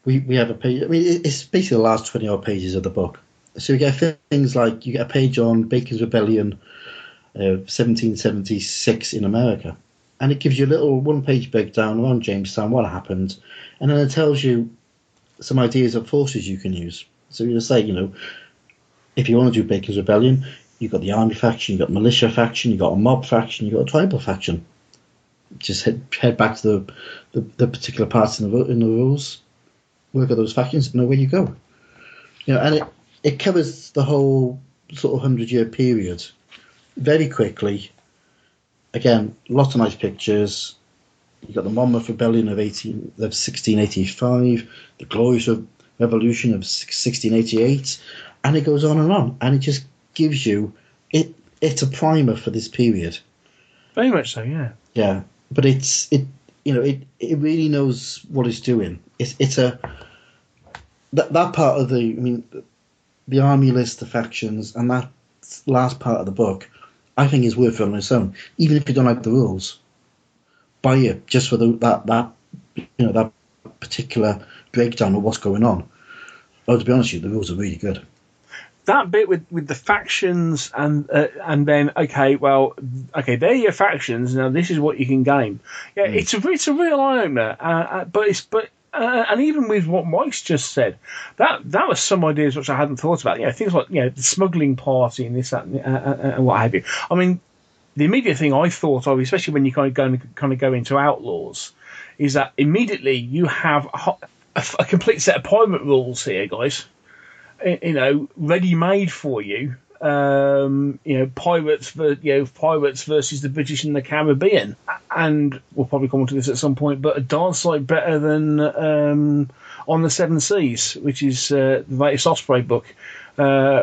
B: we have a page. It's basically the last 20-odd pages of the book. So you get things like, you get a page on Bacon's Rebellion of 1776 in America, and it gives you a little one-page breakdown around Jamestown, what happened, and then it tells you some ideas of forces you can use. So you say, if you want to do Bacon's Rebellion, you've got the army faction, you've got militia faction, you've got a mob faction, you've got a tribal faction. Just head back to the particular parts in the rules, work at those factions, and away you go. And it covers the whole sort of 100-year period very quickly. Again, lots of nice pictures. You've got the Monmouth Rebellion of 1685, the Glorious Revolution of 1688, and it goes on, and it just gives you it. It's a primer for this period.
A: Very much so, yeah.
B: Yeah, but it really knows what it's doing. It's that part of the army list, the factions, and that last part of the book, I think is worth it on its own, even if you don't like the rules. Buy it just for that particular breakdown of what's going on. Well, to be honest with you, the rules are really good.
A: That bit with the factions and then they're your factions. Now this is what you can game. Yeah, it's a real eye opener. But And even with what Mike's just said, that was some ideas which I hadn't thought about. Things like the smuggling party and this, that, and what have you. I mean, the immediate thing I thought of, especially when you kind of go into Outlaws, is that immediately you have a complete set of pirate rules here, guys. Ready made for you. Pirates versus the British and the Caribbean, and we'll probably come on to this at some point. But a dance like better than On the Seven Seas, which is the latest Osprey book,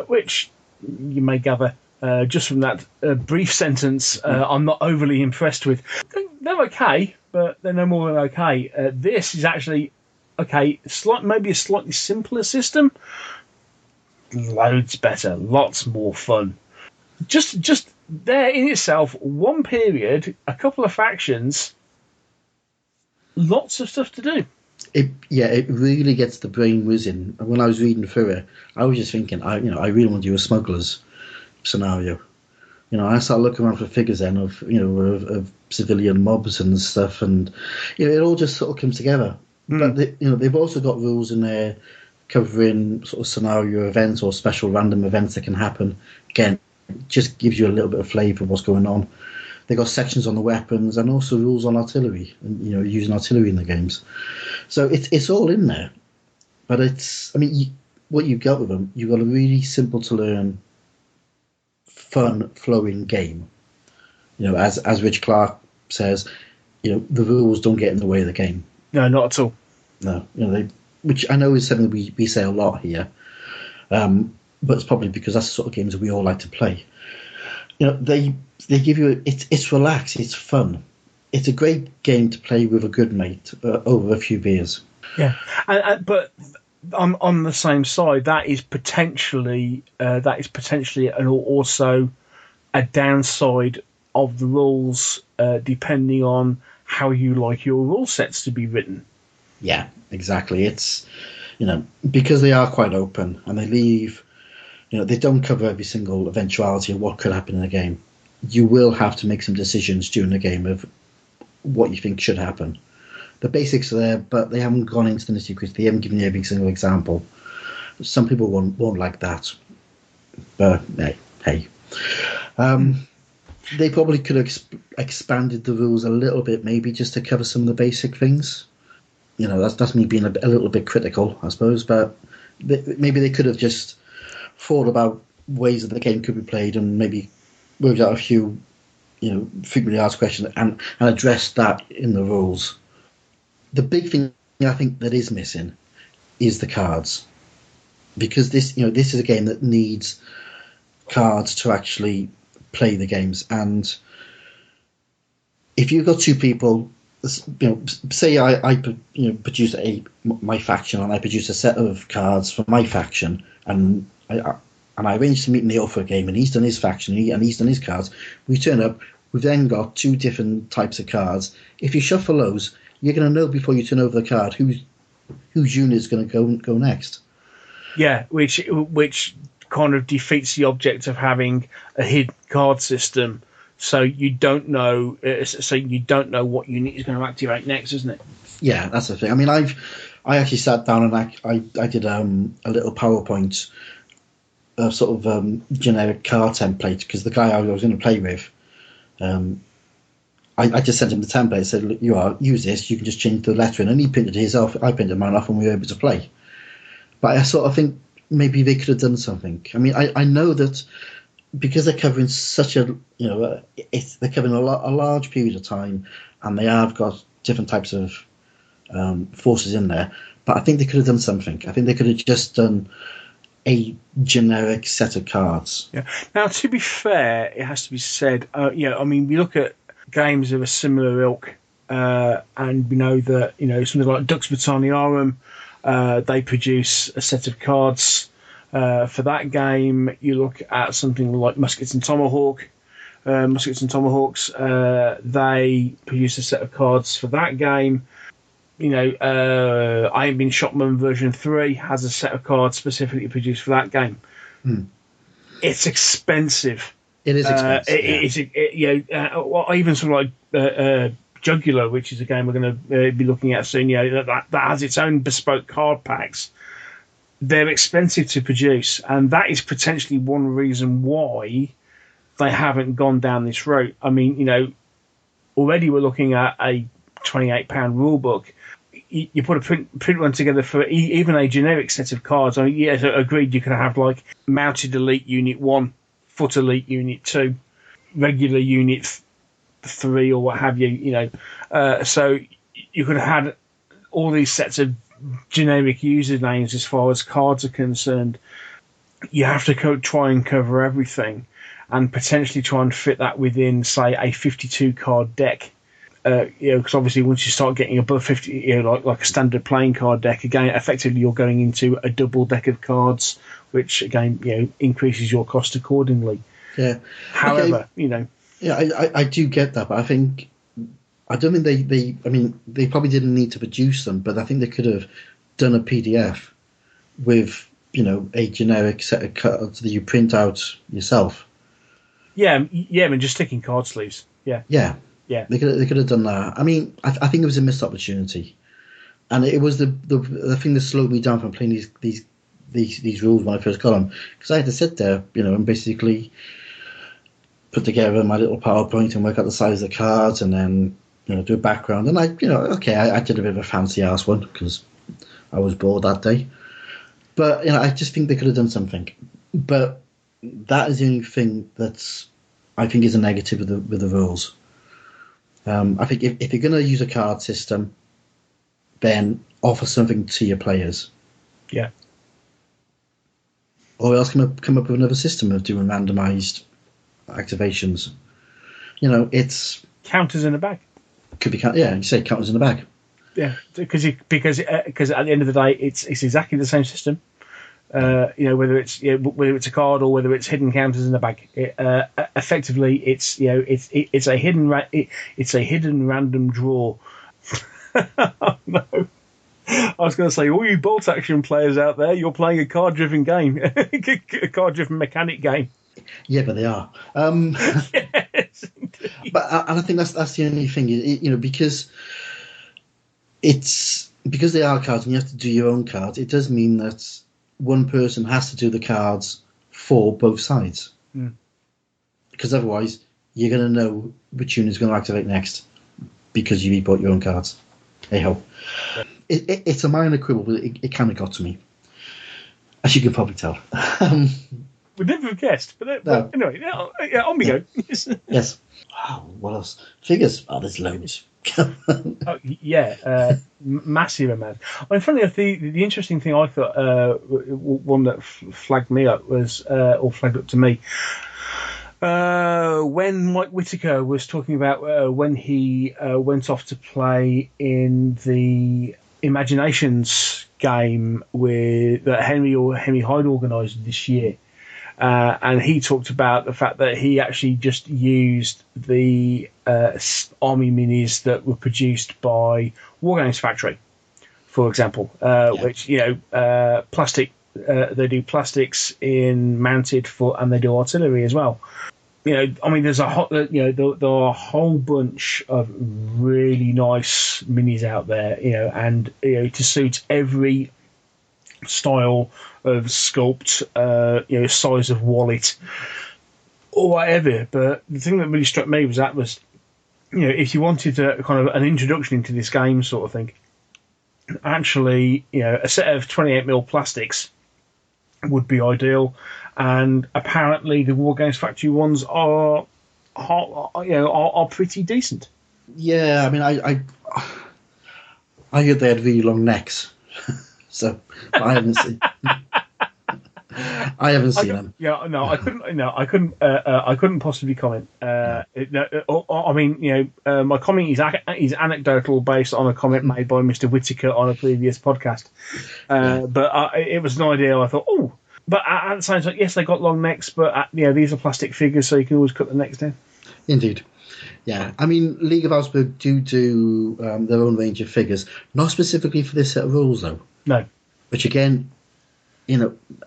A: which you may gather just from that brief sentence, I'm not overly impressed with. They're okay, but they're no more than okay. This is actually okay. Maybe a slightly simpler system. Loads better, lots more fun. Just there in itself, one period, a couple of factions, lots of stuff to do.
B: It really gets the brain whizzing. When I was reading through it, I was just thinking, I really want to do a smugglers scenario. I started looking around for figures then of civilian mobs and stuff, and it all just sort of comes together. But they've also got rules in there covering sort of scenario events or special random events that can happen. Again, just gives you a little bit of flavour of what's going on. They got sections on the weapons and also rules on artillery, and using artillery in the games. So it's all in there. But what you got with them, you've got a really simple to learn, fun flowing game. As Rich Clark says, the rules don't get in the way of the game.
A: No, not at all.
B: No, which I know is something we say a lot here, but it's probably because that's the sort of games that we all like to play. They give you it's relaxed, it's fun, it's a great game to play with a good mate over a few beers.
A: Yeah, but on the same side, that is potentially also a downside of the rules, depending on how you like your rule sets to be written.
B: Yeah, exactly. It's, because they are quite open and they leave, they don't cover every single eventuality of what could happen in a game. You will have to make some decisions during the game of what you think should happen. The basics are there, but they haven't gone into the nitty-gritty. They haven't given you every single example. Some people won't like that. But, hey. They probably could have expanded the rules a little bit, maybe just to cover some of the basic things. That's me being a little bit critical, I suppose, but maybe they could have just thought about ways that the game could be played and maybe worked out a few, frequently asked questions and addressed that in the rules. The big thing I think that is missing is the cards, because this is a game that needs cards to actually play the games. And if you've got two people, say I produce my faction and I produce a set of cards for my faction, and I arrange to meet Neil for a game, and he's done his faction and he's done his cards. We turn up, we've then got two different types of cards. If you shuffle those, you're going to know before you turn over the card whose unit is going to go next.
A: Yeah, which kind of defeats the object of having a hidden card system. So you don't know. What unit is going to activate next, isn't it?
B: Yeah, that's the thing. I mean, I actually sat down and I did a little PowerPoint, sort of generic card template, because the guy I was going to play with, I just sent him the template. Said, use this. You can just change the lettering, and he printed his off. I printed mine off, and we were able to play. But I sort of think maybe they could have done something. I mean, I know that, because they're covering such a, they're covering a large period of time, and they have got different types of forces in there. But I think they could have done something. I think they could have just done a generic set of cards.
A: Yeah. Now, to be fair, it has to be said. I mean, we look at games of a similar ilk, and we know that something like Dux Battaliarum, they produce a set of cards. For that game, you look at something like Muskets and Tomahawks. They produce a set of cards for that game. I Ain't Been Shotman version 3 has a set of cards specifically produced for that game. It's expensive.
B: It is expensive.
A: Even something like Jugular, which is a game we're going to be looking at soon, that has its own bespoke card packs. They're expensive to produce, and that is potentially one reason why they haven't gone down this route. I mean, already we're looking at a £28 rule book. You put a print run together for even a generic set of cards. I mean, yes, agreed, you can have like Mounted Elite Unit 1, Foot Elite Unit 2, Regular Unit 3, or what have you, so you could have had all these sets of generic usernames as far as cards are concerned. You have to try and cover everything and potentially try and fit that within, say, a 52 card deck. Because obviously once you start getting above 50, like a standard playing card deck, again, effectively you're going into a double deck of cards, which again, increases your cost accordingly.
B: Yeah.
A: However,
B: Yeah, I do get that, but I don't think they probably didn't need to produce them, but I think they could have done a PDF with, a generic set of cards that you print out yourself.
A: Yeah, I mean, just sticking card sleeves. Yeah.
B: Yeah.
A: Yeah.
B: They could have done that. I mean, I think it was a missed opportunity. And it was the thing that slowed me down from playing these rules when I first got them. Because I had to sit there, and basically put together my little PowerPoint and work out the size of the cards, and then do a background. And I did a bit of a fancy ass one because I was bored that day. But I just think they could have done something. But that is the only thing that's I think is a negative with the rules. I think if you're going to use a card system, then offer something to your players.
A: Yeah.
B: Or else come up with another system of doing randomized activations. It's
A: counters in a bag.
B: Could be you say counters in a bag.
A: Yeah, because at the end of the day, it's exactly the same system. Whether it's a card or whether it's hidden counters in the bag. Effectively, it's a hidden random draw. No. I was going to say, all you bolt action players out there, you're playing a card-driven game, a card-driven mechanic game.
B: Yeah, but they are.
A: Yes,
B: but and I think that's the only thing, because they are cards and you have to do your own cards. It does mean that one person has to do the cards for both sides, because otherwise you're going to know which unit is going to activate next because you bought your own cards. Hey ho. Yeah. It's a minor quibble, but it kind of got to me, as you can probably tell.
A: We never have guessed, but
B: No.
A: Anyway, on we go.
B: Yes. Wow, what else? Figures? Oh, there's loads.
A: Massive amount. I mean, funny enough, the interesting thing I thought, one that flagged me up was, or flagged up to me, when Mike Whitaker was talking about when he went off to play in the Imaginations game that Henry Hyde organised this year. And he talked about the fact that he actually just used the army minis that were produced by Wargames Factory, for example, which plastic. They do plastics in mounted foot, and they do artillery as well. There's there are a whole bunch of really nice minis out there, and to suit every style of sculpt, size of wallet or whatever. But the thing that really struck me was if you wanted a kind of an introduction into this game sort of thing, actually, a set of 28mm plastics would be ideal. And apparently the Wargames Factory ones are pretty decent.
B: Yeah, I mean, I heard they had really long necks. So I haven't seen. them.
A: Yeah, no, I couldn't. No, I couldn't. I couldn't possibly comment. My comment is anecdotal, based on a comment made by Mr. Whitaker on a previous podcast. But it was an idea. I thought, oh, but at the same time, yes, they got long necks, but these are plastic figures, so you can always cut the necks down.
B: Indeed. Yeah, I mean, League of Augsburg do their own range of figures, not specifically for this set of rules, though.
A: No.
B: Which again,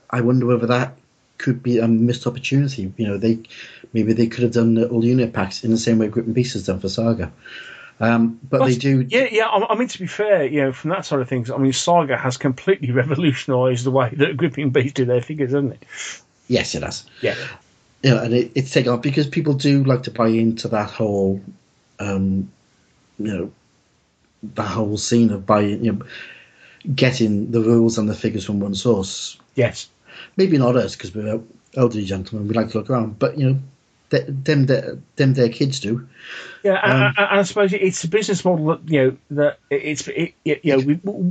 B: I wonder whether that could be a missed opportunity. Maybe they could have done all unit packs in the same way Grip and Beast has done for Saga. But they do.
A: Yeah. I mean, to be fair, from that side of things, I mean, Saga has completely revolutionised the way that Gripping Beast do their figures, hasn't it?
B: Yes, it has.
A: Yeah.
B: And it's taken off because people do like to buy into that whole, the whole scene of buying, getting the rules and the figures from one source.
A: Yes.
B: Maybe not us, because we're elderly gentlemen. We like to look around, but them their kids do.
A: Yeah, and I suppose it's a business model that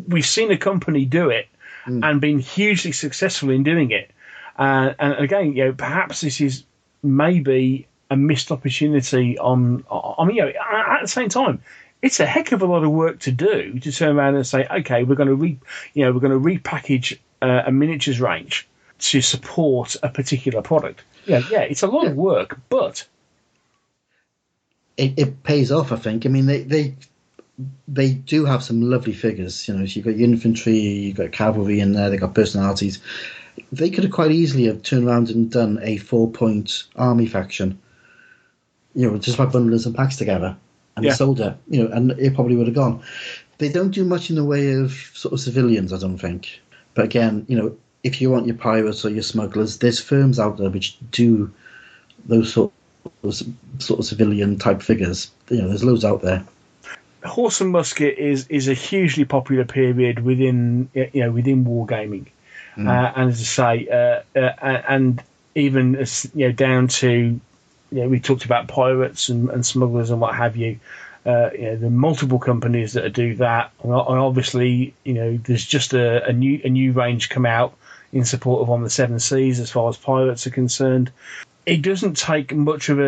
A: we've seen a company do it and been hugely successful in doing it. And again, perhaps this is maybe a missed opportunity on. I mean, at the same time, it's a heck of a lot of work to do to turn around and say, okay, we're going to repackage a miniatures range to support a particular product. Yeah, it's a lot of work, but
B: it pays off. I think. I mean, they do have some lovely figures. You've got your infantry, you've got cavalry in there. They've got personalities. They could have quite easily have turned around and done a 4-point army faction, just by bundling some packs together and sold it, and it probably would have gone. They don't do much in the way of sort of civilians, I don't think. But again, if you want your pirates or your smugglers, there's firms out there which do those sort of civilian type figures. There's loads out there.
A: Horse and musket is a hugely popular period within wargaming. And as I say, and even down to we talked about pirates and smugglers and what have you. There are multiple companies that do that, and obviously there's just a new range come out in support of On the Seven Seas as far as pirates are concerned. It doesn't take much of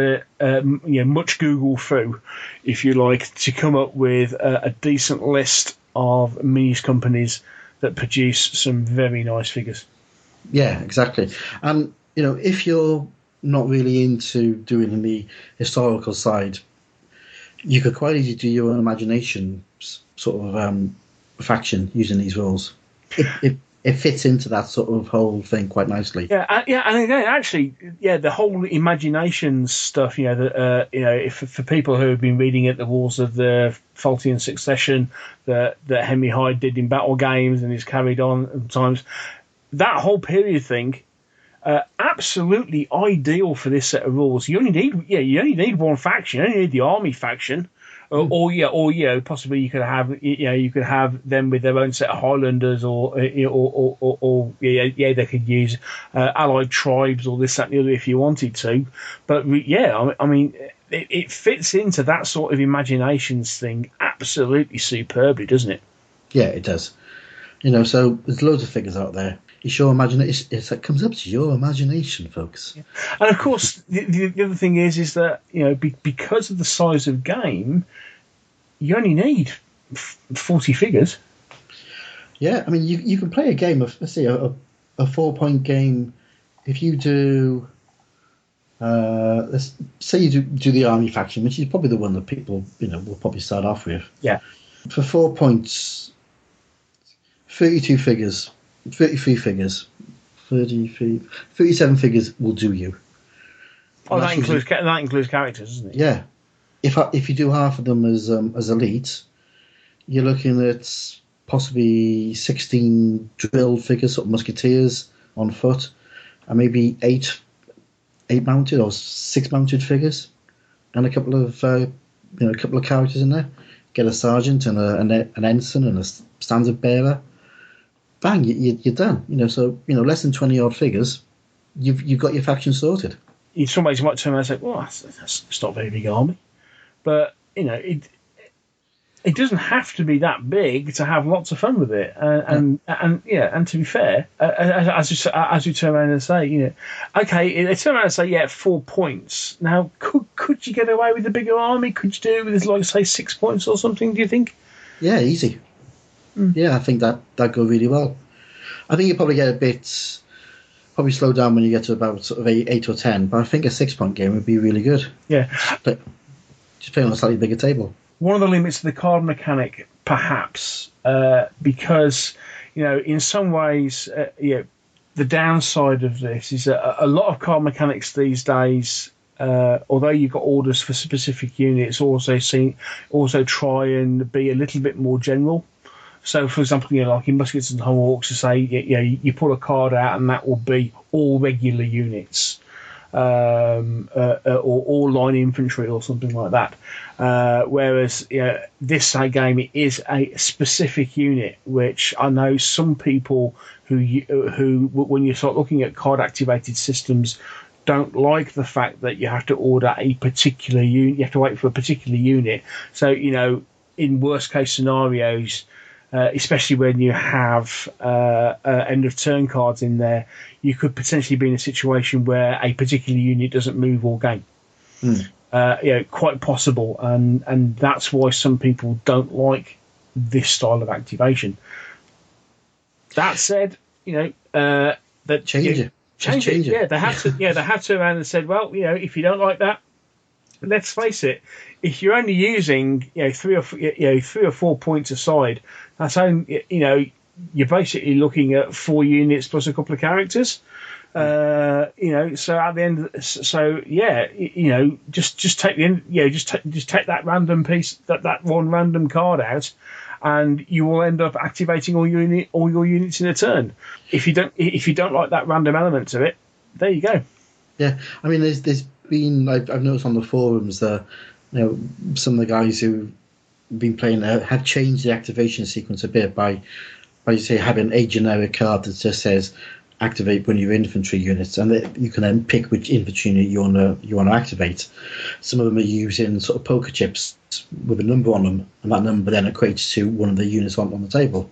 A: much Google through, if you like, to come up with a decent list of minis companies that produce some very nice figures. Yeah,
B: exactly. And if you're not really into doing the historical side, you could quite easily do your own imagination sort of faction using these rules. It fits into that sort of whole thing quite nicely.
A: Yeah, and again, actually, the whole imagination stuff. For people who have been reading at the walls of the Faulty and Succession that Henry Hyde did in Battle Games and is carried on at times, that whole period thing, absolutely ideal for this set of rules. You only need one faction. You only need the army faction. Or possibly you could have them with their own set of Highlanders, or they could use allied tribes or this, that, and the other if you wanted to. But I mean, it fits into that sort of imaginations thing absolutely superbly, doesn't it?
B: Yeah, it does. So there's loads of figures out there. It's your imagination. It comes up to your imagination, folks.
A: Yeah. And of course, the other thing is that because of the size of game, you only need 40 figures.
B: Yeah, I mean, you can play a game of, let's say, a 4-point game. If you do, let's say you do the army faction, which is probably the one that people will probably start off with.
A: Yeah.
B: For 4 points, 32 figures. 33 figures, 37 figures will do you.
A: Oh, that includes characters, doesn't it?
B: Yeah. If you do half of them as elites, you're looking at possibly 16 drilled figures, sort of musketeers on foot, and maybe eight mounted or 6 mounted figures, and a couple of characters in there. Get a sergeant and an ensign and a standard bearer. Bang, you're done. So less than 20 odd figures, you've got your faction sorted.
A: In some ways, you might turn around and say, "Well, that's not a very big army," but it doesn't have to be that big to have lots of fun with it. And to be fair, as you turn around and say, okay, they turn around and say, 4 points. Now, could you get away with a bigger army? Could you do it with, like, say, 6 points or something? Do you think?
B: Yeah, easy. Yeah, I think that go really well. I think you probably get probably slow down when you get to about sort of 8 or 10, but I think a 6-point game would be really good.
A: Yeah.
B: But just play on a slightly bigger table.
A: One of the limits of the card mechanic, perhaps, because, in some ways, the downside of this is that a lot of card mechanics these days although you've got orders for specific units, also try and be a little bit more general. So, for example, like in Muskets and Hawks, to say, you pull a card out and that will be all regular units, or all line infantry or something like that. Whereas this game, it is a specific unit, which I know some people who when you start looking at card activated systems, don't like the fact that you have to order a particular unit. You have to wait for a particular unit. So, in worst case scenarios, especially when you have end of turn cards in there, you could potentially be in a situation where a particular unit doesn't move all game. Quite possible, and that's why some people don't like this style of activation. That said, that
B: change it.
A: Yeah, they have to. Yeah, they have to around and said, well, if you don't like that, let's face it. If you're only using 3 or 4 points aside, that's only you're basically looking at 4 units plus a couple of characters. So at the end, just take just take that random piece, that one random card out, and you will end up activating all your units in a turn. If you don't like that random element to it, there you go.
B: Yeah, I mean, there's been I've noticed on the forums that some of the guys who've been playing have changed the activation sequence a bit by say having a generic card that just says activate when you're infantry units, and you can then pick which infantry unit you want to activate. Some of them are using sort of poker chips with a number on them, and that number then equates to one of the units on the table,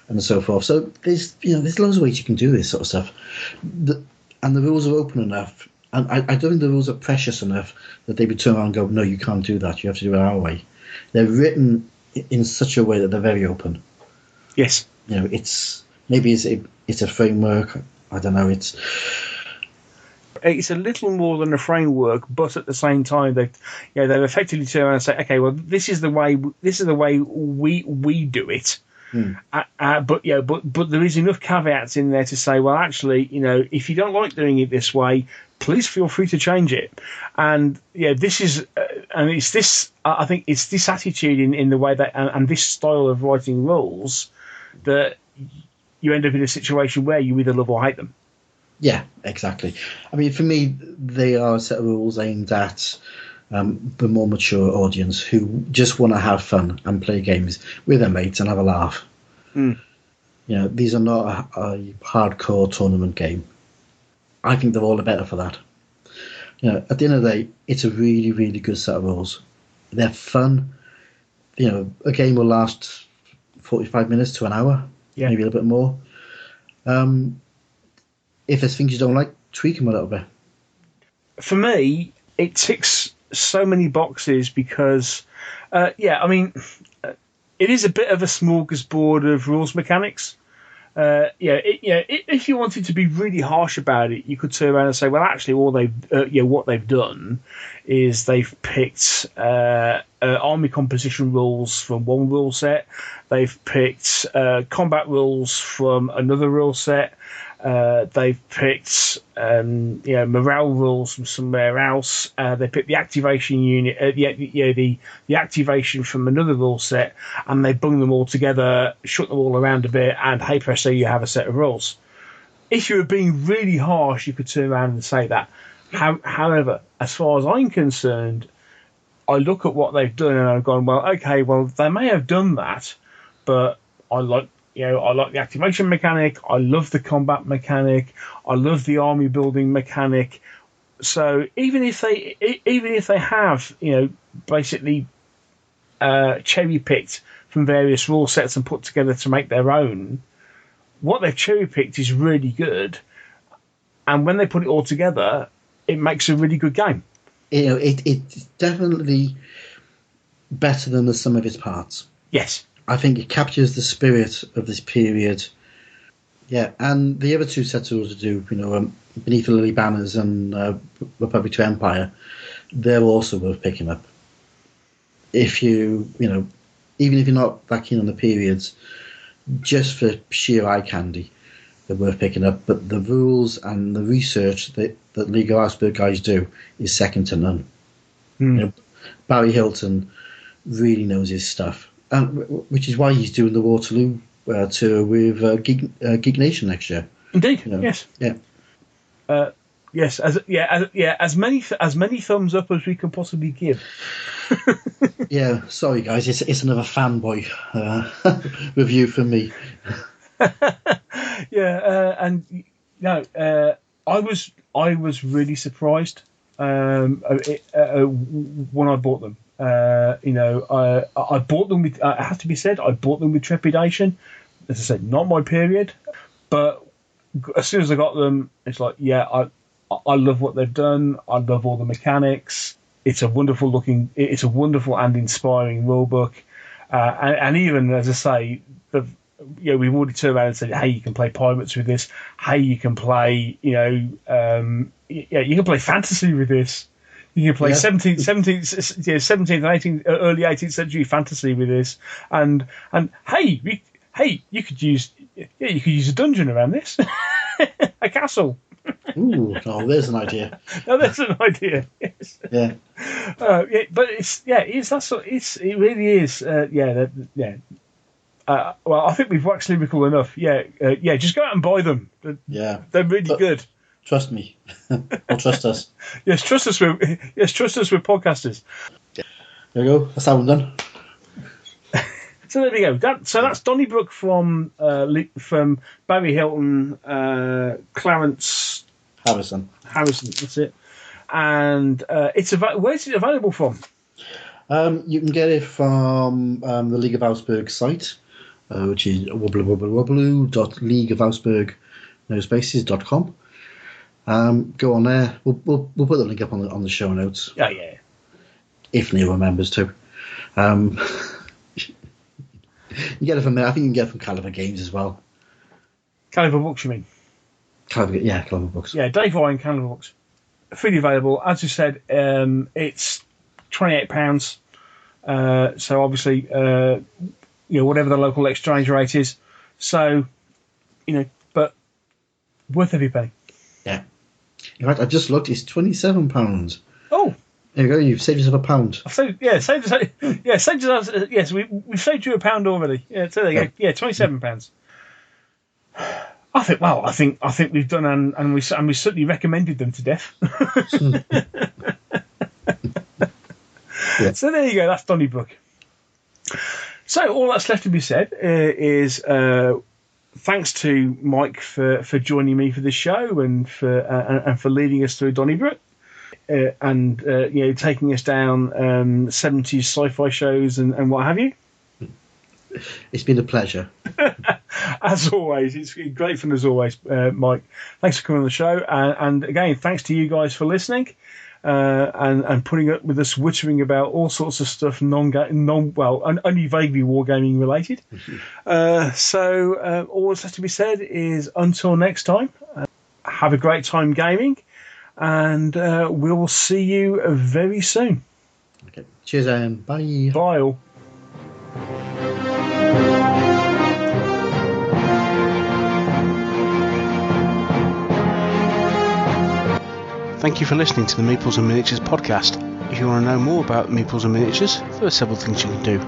B: and so forth. So there's loads of ways you can do this sort of stuff, and the rules are open enough, and I don't think the rules are precious enough that they would turn around and go, no, you can't do that. You have to do it our way. They're written in such a way that they're very open.
A: Yes.
B: It's a framework. I don't know. It's
A: a little more than a framework, but at the same time, they've effectively turned around and say, okay, well, this is the way we do it. But there is enough caveats in there to say, well, actually, if you don't like doing it this way, please feel free to change it. And this is, and it's this. I think it's this attitude in the way that, and this style of writing rules, that you end up in a situation where you either love or hate them.
B: Yeah, exactly. I mean, for me, they are a set of rules aimed at the more mature audience who just want to have fun and play games with their mates and have a laugh. These are not a hardcore tournament game. I think they're all the better for that. At the end of the day, it's a really, really good set of rules. They're fun. A game will last 45 minutes to an hour. Yeah. Maybe a little bit more. If there's things you don't like, tweak them a little bit.
A: For me, it ticks so many boxes because, it is a bit of a smorgasbord of rules mechanics. If you wanted to be really harsh about it, you could turn around and say, well, actually, what they've done is they've picked army composition rules from one rule set. They've picked combat rules from another rule set. They've picked morale rules from somewhere else. They picked the activation unit, the activation from another rule set, and they bung them all together, shook them all around a bit, and hey presto, you have a set of rules. If you were being really harsh, you could turn around and say that. However, as far as I'm concerned, I look at what they've done and I've gone, well, okay, well, they may have done that, but I like the activation mechanic. I love the combat mechanic. I love the army building mechanic. So even if they have basically cherry picked from various rule sets and put together to make their own, what they've cherry picked is really good. And when they put it all together, it makes a really good game.
B: It's definitely better than the sum of its parts.
A: Yes.
B: I think it captures the spirit of this period. Yeah, and the other two sets of rules to do, Beneath the Lily Banners and Republic to Empire, they're also worth picking up. If even if you're not that keen on the periods, just for sheer eye candy, they're worth picking up. But the rules and the research that League of Iceberg guys do is second to none. You know, Barry Hilton really knows his stuff, which is why he's doing the Waterloo tour with Geek Nation next year.
A: Indeed,
B: You know?
A: yes.
B: Yeah.
A: Yes, as many thumbs up as we can possibly give.
B: Yeah, sorry guys, it's another fanboy review from me.
A: I was really surprised when I bought them. I bought them with. It has to be said, I bought them with trepidation. As I said, not my period, but as soon as I got them, it's like, I love what they've done. I love all the mechanics. It's a wonderful and inspiring rule book. And even, as I say, we've already turned around and said, hey, you can play pirates with this. Hey, you can play, you can play fantasy with this. You can play 17th and 18th, early 18th century fantasy with this. And hey, you could use a dungeon around this, a castle.
B: Ooh, there's an idea.
A: No, that's an idea. Yes.
B: Yeah.
A: But it really is. Well, I think we've waxed lyrical enough. Just go out and buy them. They're really good.
B: Trust me, or trust us.
A: Yes, trust us. We're podcasters.
B: There you go. That's that one done.
A: So there we go. That's Donnybrook from Barry Hilton, Clarence
B: Harrison.
A: That's it. And where's it available from?
B: You can get it from the League of Augsburg site, which is www.leagueofausburg.com. Go on there. We'll put the link up on the show notes.
A: Yeah.
B: If Neil remembers to. You get it from there. I think you can get it from Caliber Games as well.
A: Caliber Books, you mean?
B: Caliber Books.
A: Yeah, Dave Ryan, Caliber Books. Freely available. As you said, it's £28. So obviously, whatever the local exchange rate is. So, but worth every penny.
B: Yeah. In fact, I just looked. It's £27.
A: Oh.
B: There you go. You've saved yourself £1.
A: Yes, we've saved you £1 already. Yeah, so there you go. Yeah, £27. I think we've done, and we certainly recommended them to death.
B: Yeah.
A: So there you go. That's Donnybrook. So all that's left to be said is thanks to Mike for joining me for this show and for leading us through Donnybrook. And taking us down 70s sci-fi shows and what have you.
B: It's been a pleasure.
A: As always, it's great fun as always, Mike. Thanks for coming on the show, and again, thanks to you guys for listening and putting up with us wittering about all sorts of stuff only vaguely wargaming related. So all that's left to be said is until next time, have a great time gaming. And we'll see you very soon.
B: Okay. Cheers, bye.
A: Bye all.
E: Thank you for listening to the Meeples and Miniatures podcast. If you want to know more about Meeples and Miniatures, there are several things you can do.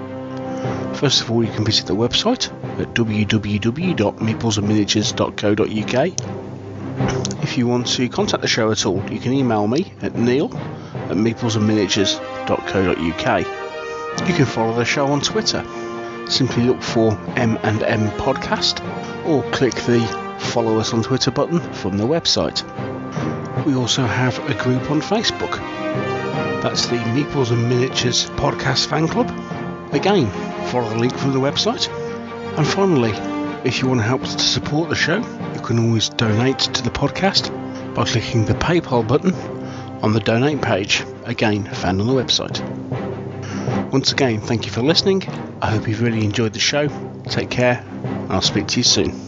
E: First of all, you can visit the website at www.meeplesandminiatures.co.uk. If you want to contact the show at all, you can email me at neil@meeplesandminiatures.co.uk. You can follow the show on Twitter. Simply look for M&M Podcast or click the follow us on Twitter button from the website. We also have a group on Facebook. That's the Meeples and Miniatures Podcast Fan Club. Again, follow the link from the website. And finally, if you want to help us to support the show, you can always donate to the podcast by clicking the PayPal button on the donate page, again found on the website. Once again, thank you for listening. I hope you've really enjoyed the show. Take care, and I'll speak to you soon.